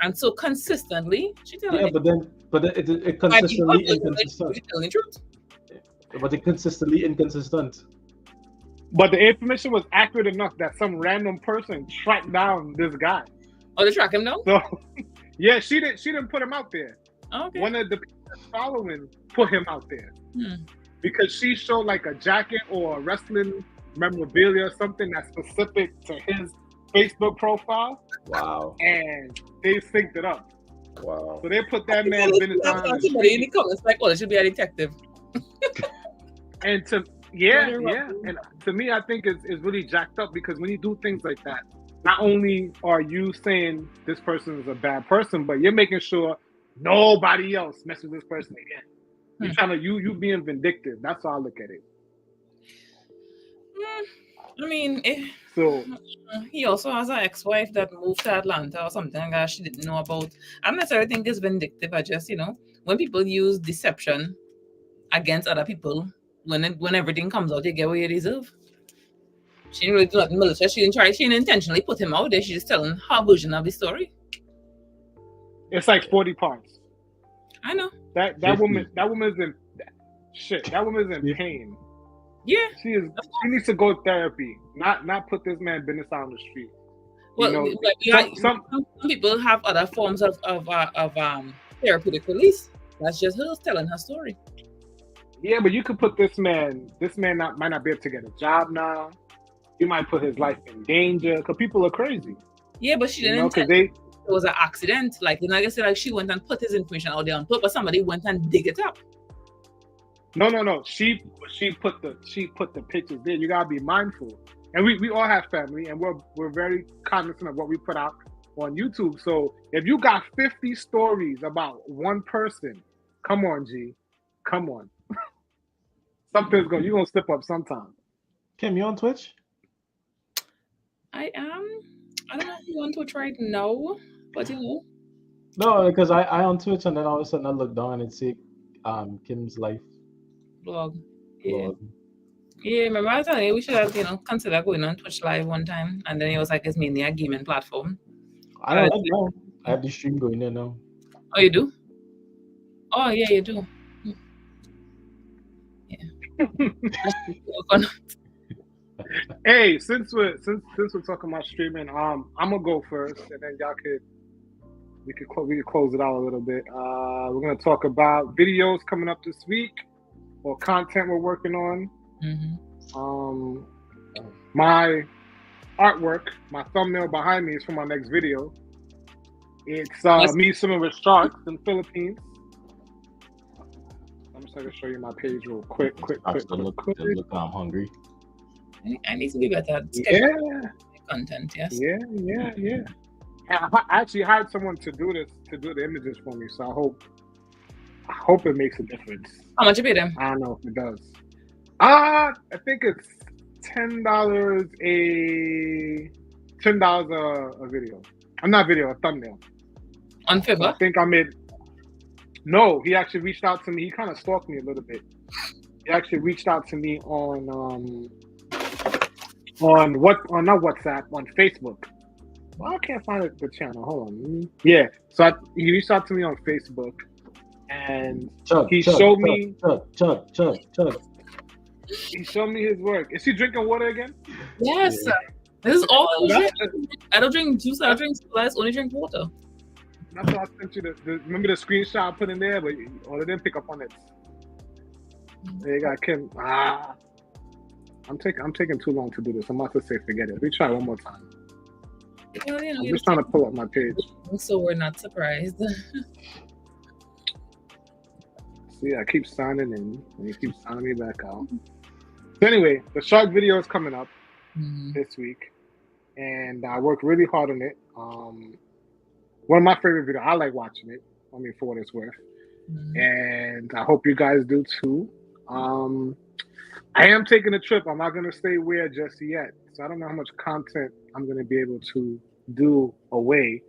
and so consistently she telling. Yeah, but it consistently inconsistent. Telling the truth. But it consistently inconsistent. But the information was accurate enough that some random person tracked down this guy. Oh, they track him now? So, yeah, she didn't put him out there. Okay. One of the people following put him out there because she showed like a jacket or a wrestling memorabilia or something that's specific to his Facebook profile. Wow. And they synced it up. Wow. So they put that man business on. Somebody in the comments like, it should be a detective. And and to me, I think it's really jacked up because when you do things like that, not only are you saying this person is a bad person, but you're making sure nobody else messes with this person again. You're trying to you being vindictive. That's how I look at it. I mean, so he also has an ex-wife that moved to Atlanta or something that she didn't know about. I don't necessarily think it's vindictive. I just, when people use deception against other people, when everything comes out, you get what you deserve. She didn't really do nothing malicious. She didn't intentionally put him out there. She's just telling her version of the story. It's like 40 parts. I know. That woman's in shit. That woman's in pain. Yeah. She needs to go to therapy. Not put this man business out on the street. Well, some people have other forms of therapeutic release. That's just her telling her story. Yeah, but you could put this man might not be able to get a job now. You might put his life in danger because people are crazy. Yeah, but she didn't. It was an accident. Like I said, like she went and put his information out there on purpose. Somebody went and dig it up. No. She put the pictures there. You gotta be mindful. And we all have family, and we're very cognizant of what we put out on YouTube. So if you got 50 stories about one person, come on, G, come on. You're gonna slip up sometime. Kim, you on Twitch? I am. I don't know if you want to try it now, but No, because I on Twitch and then all of a sudden I look down and see Kim's life blog. Yeah. Yeah, remember I was telling you we should have, consider going on Twitch live one time, and then it was like it's mainly a gaming platform. I don't know. I have the stream going there now. Oh, you do? Oh yeah, you do. Yeah. Hey, since we're talking about streaming, I'm gonna go first, and then we could close it out a little bit. We're gonna talk about videos coming up this week, or content we're working on. Mm-hmm. My artwork, my thumbnail behind me is for my next video. It's me swimming with sharks in the Philippines. I'm just gonna show you my page real quick. Look, I'm hungry. I need to be better. Yeah. content. Yes. Yeah. And I actually hired someone to do the images for me. So I hope it makes a difference. How much you pay them? I don't know if it does. I think it's $10 a video. I'm not video, a thumbnail. On So I Fiverr? think I made. No, he actually reached out to me. He kind of stalked me a little bit. He actually reached out to me on not WhatsApp, on Facebook. Well, I can't find the channel. Hold on. Yeah. So he reached out to me on Facebook, and he showed me. Chug. He showed me his work. Is he drinking water again? Yes. Yeah. This is all I drink. I don't drink juice. I drink slice. Only drink water. That's why I sent you remember the screenshot I put in there, but they didn't pick up on it. They got Kim. I'm taking too long to do this. I'm about to say forget it. Let me try one more time. Well, I'm just trying to pull up my page. So we're not surprised. See, I keep signing in, and you keep signing me back out. So anyway, the shark video is coming up this week, and I worked really hard on it. One of my favorite videos. I like watching it. I mean, for what it's worth, and I hope you guys do too. I am taking a trip. I'm not going to stay where just yet, so I don't know how much content I'm going to be able to do away.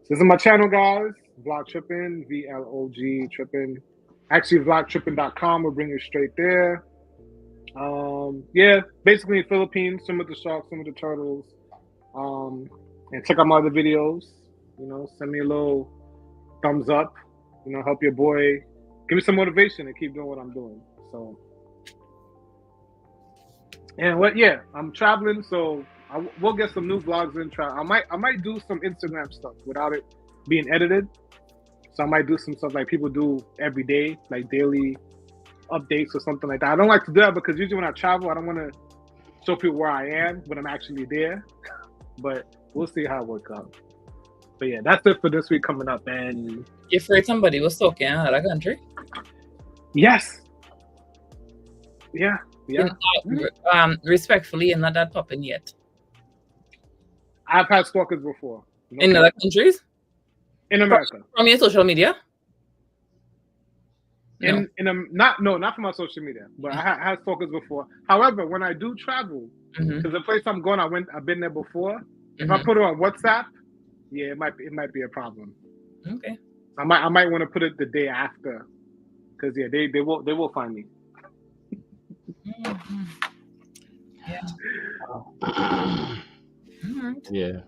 So this is my channel, guys. Vlog Trippin', VLOG Trippin'. Actually, vlogtrippin.com will bring you straight there. Yeah, basically in Philippines, some of the sharks, some of the turtles. And check out my other videos. You know, send me a little thumbs up. You know, help your boy. Give me some motivation to keep doing what I'm doing. So, and I'm traveling, so we'll get some new vlogs in. I might do some Instagram stuff without it being edited. So I might do some stuff like people do every day, like daily updates or something like that. I don't like to do that because usually when I travel, I don't want to show people where I am when I'm actually there. But we'll see how it works out. But yeah, that's it for this week coming up. And you afraid somebody was talking in another country? Yes. Yeah. Respectfully, you're not that popping yet. I've had stalkers before. In other countries? In America. From your social media? Not from my social media, but I had stalkers before. However, when I do travel, because the place I'm going, I've been there before. If I put it on WhatsApp, yeah, it might be a problem. Okay. I might want to put it the day after, because yeah, they will find me. Yeah. Yeah,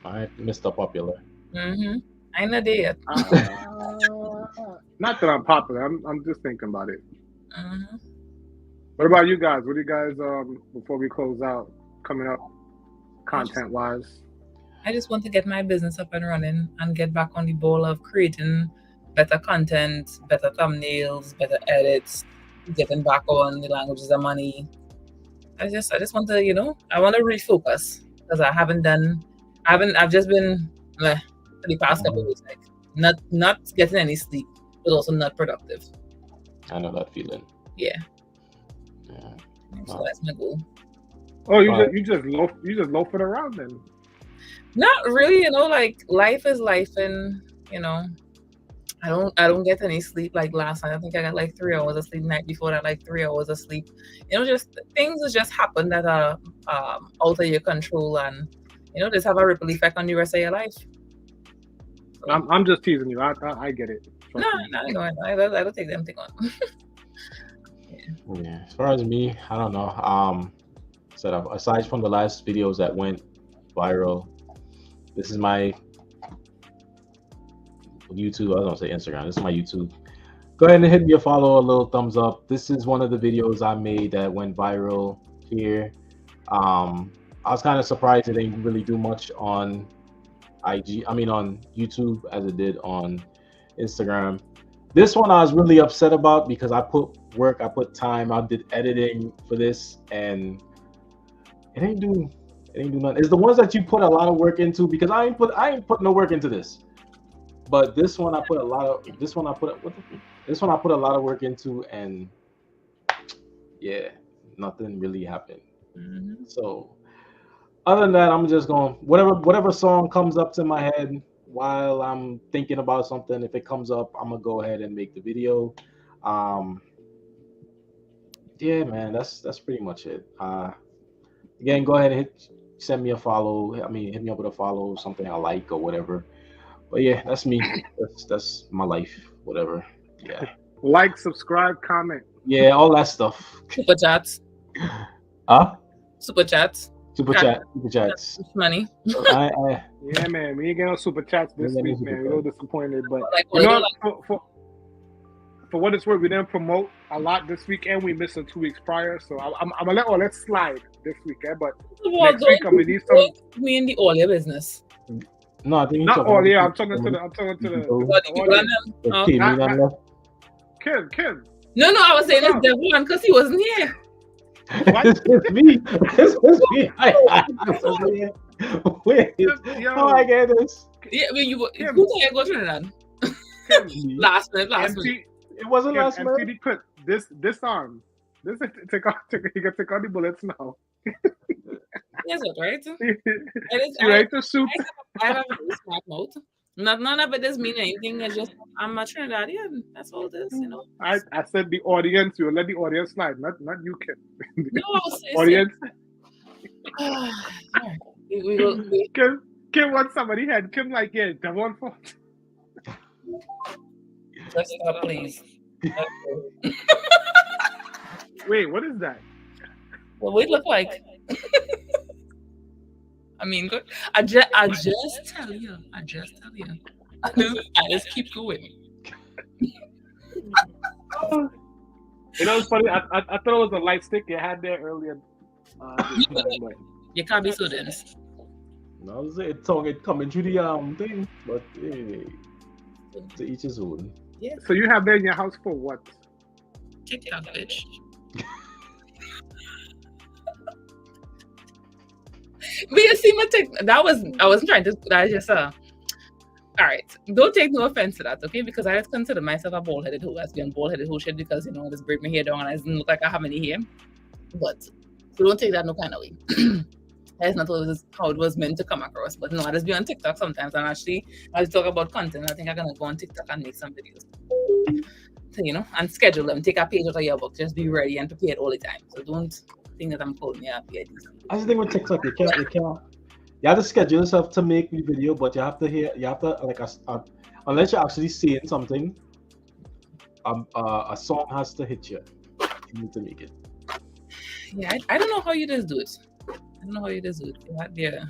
I Mr. Popular. I know they yet. Not that I'm popular. I'm just thinking about it. What about you guys? What do you guys before we close out coming up content wise? I just want to get my business up and running and get back on the ball of creating better content, better thumbnails, better edits, getting back on the languages of money. I just want to, I want to refocus because I've just been for the past couple of weeks, like not getting any sleep, but also not productive. I know that feeling. Yeah. So that's my goal. Oh, you just loafing around then? Not really, like life is life, and I don't get any sleep. Like last night, I think I got like 3 hours of sleep. Night before that, like 3 hours of sleep. Just things that just happen that are out of your control, and just have a ripple effect on the rest of your life. So, I'm just teasing you. I get it. No, I don't take them thing on. Yeah. As far as me, I don't know. Aside from the last videos that went viral, this is my YouTube. I was gonna say Instagram. This is my YouTube. Go ahead and hit me a follow, a little thumbs up. This is one of the videos I made that went viral here. I was kind of surprised it didn't really do much on on YouTube as it did on Instagram. This one I was really upset about because I put work, I put time, I did editing for this, and it ain't do nothing. It's the ones that you put a lot of work into, because I ain't put no work into this. But this one I put a lot of work into, and yeah, nothing really happened. So other than that, I'm just going whatever song comes up to my head while I'm thinking about something. If it comes up, I'm gonna go ahead and make the video. Um, yeah, man, that's pretty much it. Again, go ahead and send me a follow. I mean, hit me up with a follow, something I like or whatever. But yeah, that's me. That's my life. Whatever. Yeah. Like, subscribe, comment. Yeah, all that stuff. Super chats. Huh? Super chats. Super chats. Money. Yeah, man, we ain't getting no super chats this week, man. We're a little disappointed, but Like, you know, for what it's worth, we didn't promote a lot this week, and we missed 2 weeks prior. So I'm gonna let all that slide this weekend. But next week I'm gonna need some. We in the all your business. No, I think not all. Yeah, I'm talking to the. Kim. No, I was saying it's Devon because he wasn't here. What? It's me. Wait, how I get this? Yeah, who did I go Trinidad? Last minute. It wasn't last minute. MTD put this arm. You can take out the bullets now. Yes, right. You ready to shoot? I have a smart mouth. None of it does mean anything. It's just I'm a Trinidadian. That's all it is, you know. I said the audience. You let the audience slide, not you, Kim. No, audience. we Kim wants somebody head. Kim like, yeah, the one for. Let's stop, please. Wait, what is that? What we look like? I mean, good. I just tell you. I just keep going. You know, it's funny. I thought it was a light stick you had there earlier. You can't be so dense. No, it's coming through the thing, but hey, to each his own. Yeah. So you have that in your house for what? TikTok, bitch. But you see my I wasn't trying to. I just all right. Don't take no offense to that, okay? Because I just consider myself a bald-headed hoe. As being bald-headed hoe shit because I just break my hair down and I doesn't look like I have any hair. But so don't take that no kind of way. That's not how it was meant to come across. But no, I just be on TikTok sometimes and actually I just talk about content. I think I'm gonna go on TikTok and make some videos. So, and schedule them. Take a page out of your book. Just be ready and prepared all the time. So don't think that I'm calling you up yet. I just think with TikTok, you have to schedule yourself to make the video, but you have to like unless you're actually seeing something, a song has to hit you. You need to make it. Yeah, I don't know how you just do it. Yeah.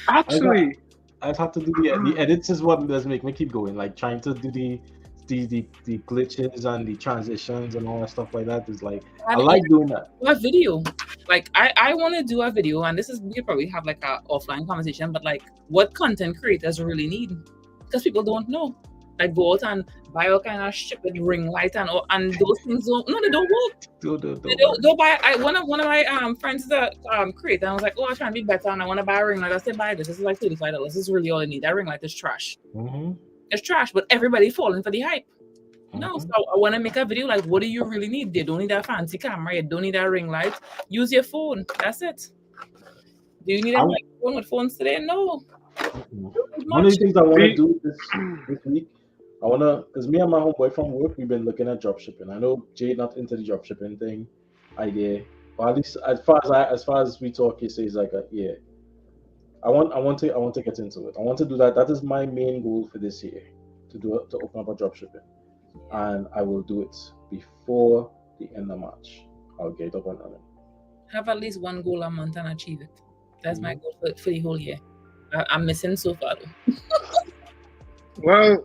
Actually, I just have to do the edits is what does make me keep going. Like trying to do the glitches and the transitions and all that stuff like that is like I like doing that. A video, like I want to do a video, and we probably have like a offline conversation, but like what content creators really need, because people don't know. Like go out and buy all kind of shit with ring light and those things they don't work. Don't buy. One of my friends is a creator, and I was like, I'm trying to be better, and I want to buy a ring light. I said, buy this. This is like $35. This is really all I need. That ring light is trash. Mm-hmm. It's trash, but everybody falling for the hype. No, so I want to make a video like, what do you really need? You don't need that fancy camera. You don't need that ring light. Use your phone. That's it. Do you need a microphone with phones today? No. One of the things I want to do this week, because me and my homeboy from work, we've been looking at dropshipping. I know Jay not into the dropshipping thing idea, but at least as far as we talk, he says like, yeah. I want to get into it. I want to do that. That is my main goal for this year, to open up a dropshipping, and I will do it before the end of March. I'll get it up and running. Have at least one goal a month and achieve it. That's my goal for the whole year. I'm missing so far though. Well,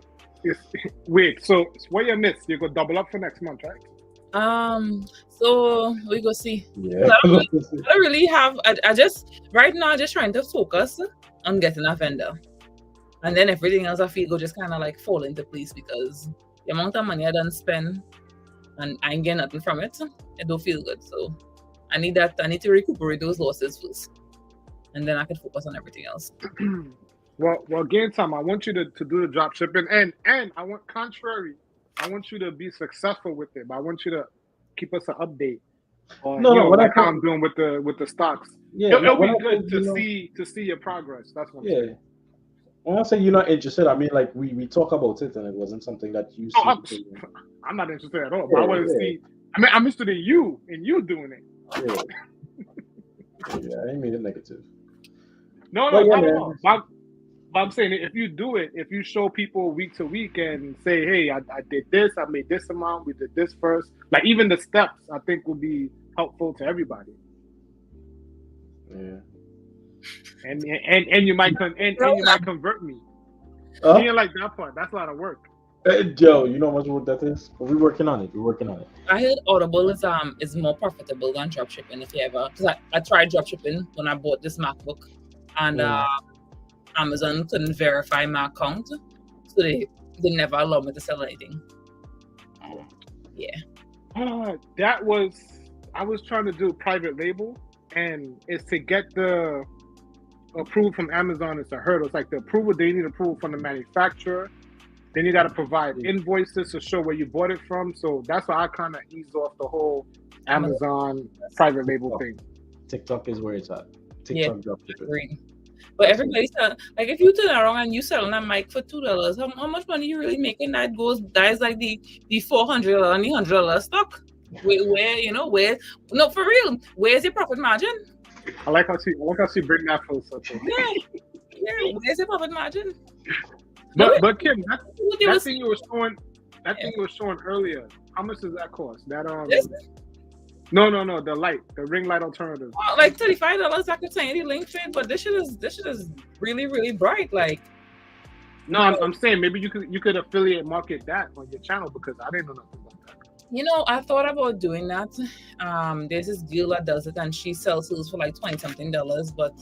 wait. So what you missed? You go double up for next month, right? So we go see. Yeah. I don't really have. I just right now just trying to focus on getting a vendor, and then everything else I feel go just kind of like fall into place, because the amount of money I done spend and I ain't getting nothing from it. It don't feel good. So I need to recuperate those losses first, and then I can focus on everything else. Well, game time. I want you to do the drop shipping, and I want you to be successful with it. But I want you to keep us an update. Or No, no. What I like how think, I'm doing with the stocks. yeah, It'll what be I good think, you know, to see your progress. That's what I'm yeah. saying. When I say you're not interested, I mean like we talk about it, and it wasn't something that you No, see. I'm not interested at all. But I Yeah, want to yeah, see. I mean, I'm interested in you doing it. yeah. Yeah, I ain't made it negative. No, But yeah, not at man. all. But I'm saying if you do it, if you show people week to week and say, hey, I did this, I made this amount, we did this first. Like even the steps, I think will be helpful to everybody. Yeah. And you might and you might convert me. Huh? You didn't like that part. That's a lot of work. Joe, you know how much work that is? But we're working on it. We're working on it. I heard Audible is more profitable than dropshipping if you ever, because I tried dropshipping when I bought this MacBook, and Amazon couldn't verify my account, so they never allowed me to sell anything. Yeah. I was trying to do private label, and it's to get the approval from Amazon. It's a hurdle. It's like the approval, they need approval from the manufacturer. Then you got to provide invoices to show where you bought it from. So that's why I kind of eased off the whole Amazon private label thing. TikTok is where it's at. TikTok dropshipping. But everybody's like, if you turn around and you selling a mic for $2, how much money you really making? That is like the $400 and the $100 stock. Where no, for real, where's your profit margin? I like how she bring that full circle. Yeah, where's your profit margin? But Kim, that thing you were showing earlier, how much does that cost? That No, the light, the ring light alternative. Like $35. I could send you the link to it, but this shit is really, really bright. Like, no, I'm saying maybe you could affiliate market that on your channel because I didn't know nothing about that. I thought about doing that. There's this girl that does it, and she sells those for like $20-something, but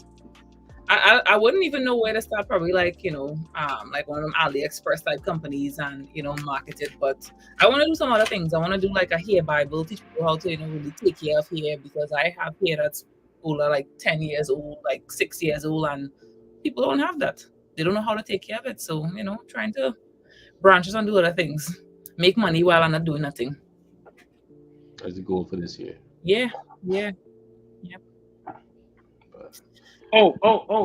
I wouldn't even know where to start. Probably like like one of them AliExpress type companies and market it. But I want to do some other things. I want to do like a hair Bible, teach people how to really take care of hair, because I have hair that's older, like 10 years old, like 6 years old, and people don't have that. They don't know how to take care of it. So trying to branch and do other things, make money while I'm not doing nothing. That's the goal for this year. Yeah. Oh,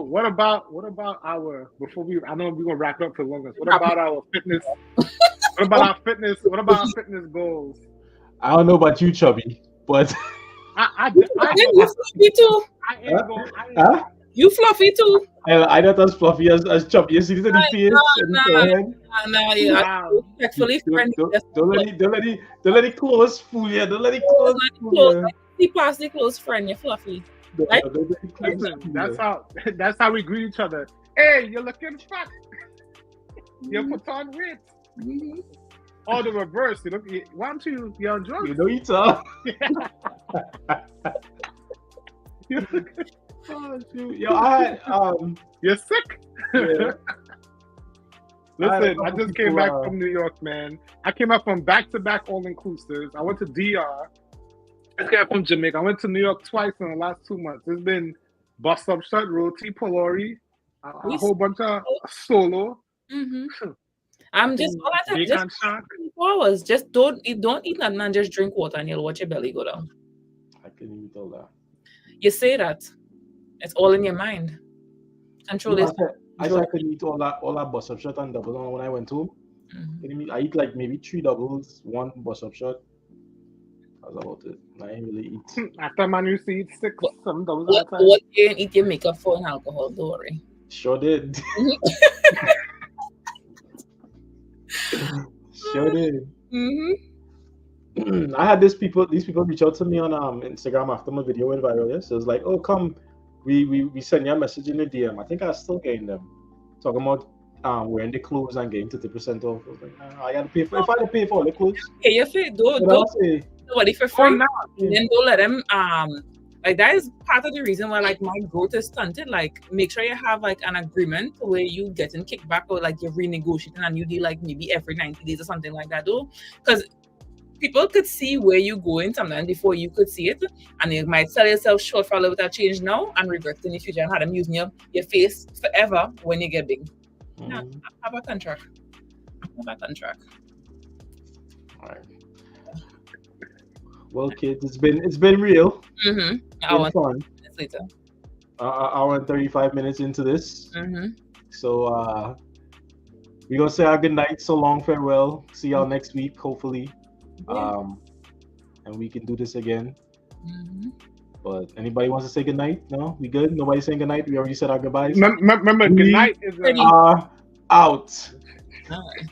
what about our, before I know we're gonna wrap it up for longer. What about our fitness? What about our fitness goals? I don't know about you, Chubby, but you fluffy too. You fluffy too. I not as fluffy as Chubby. You see this in the face and the forehead. No, respectfully, Don't let it close fool you. Don't let it close fool you. See past the close friend, you're fluffy. Listen, that's how we greet each other. Hey, you're looking fat. You put on weight. Mm-hmm. Or the reverse. Why don't you're on drugs? You talk. Oh, shoot. Yo, I had you're sick. Yeah. Listen, I just came back from New York, man. I came back from back-to-back all-inclusives. I went to DR. I came from Jamaica. I went to New York twice in the last 2 months. It's been Bust Up Shut, Roti, Polori, a whole bunch of solo. Mm-hmm. I'm just all I said. Just 24 hours. Just don't eat nothing and just drink water, and you'll watch your belly go down. I couldn't eat all that. You say that. It's all in your mind. Control this. I said I couldn't eat all that Bust Up Shut and double on when I went home. Mm-hmm. I eat like maybe 3 doubles, 1 Bust Up Shut. That's about it. I ain't really eat. After man used to eat 6, 7 doubles. What you didn't eat your makeup for and alcohol, don't worry. Sure did. Sure did. Mm-hmm. I had these people reach out to me on Instagram after my video went viral. Yes, so it was like, oh, come, we send you a message in the DM. I think I was still getting them talking about wearing the clothes and getting 50% off. I was like, I gotta pay for. If I gotta pay for all the clothes, hey, you feel don't nobody for free. And then don't let them like that is part of the reason why like my growth is stunted. Like make sure you have like an agreement where you getting kickback or like you're renegotiating and you do like maybe every 90 days or something like that though. Because people could see where you going sometimes before you could see it, and you might sell yourself short for a little bit of change now and regret it in the future and have them using your face forever when you get big. Have a contract. All right. Well, kids, it's been real. Mm-hmm. It's been fun. Minutes later. Hour and 35 minutes into this. Mm-hmm. So we're gonna say our good night, so long, farewell. See y'all next week, hopefully. Yeah. And we can do this again. Mm-hmm. But anybody wants to say good night? No, we good. Nobody saying good night. We already said our goodbyes. Remember, good night is Are out. All right.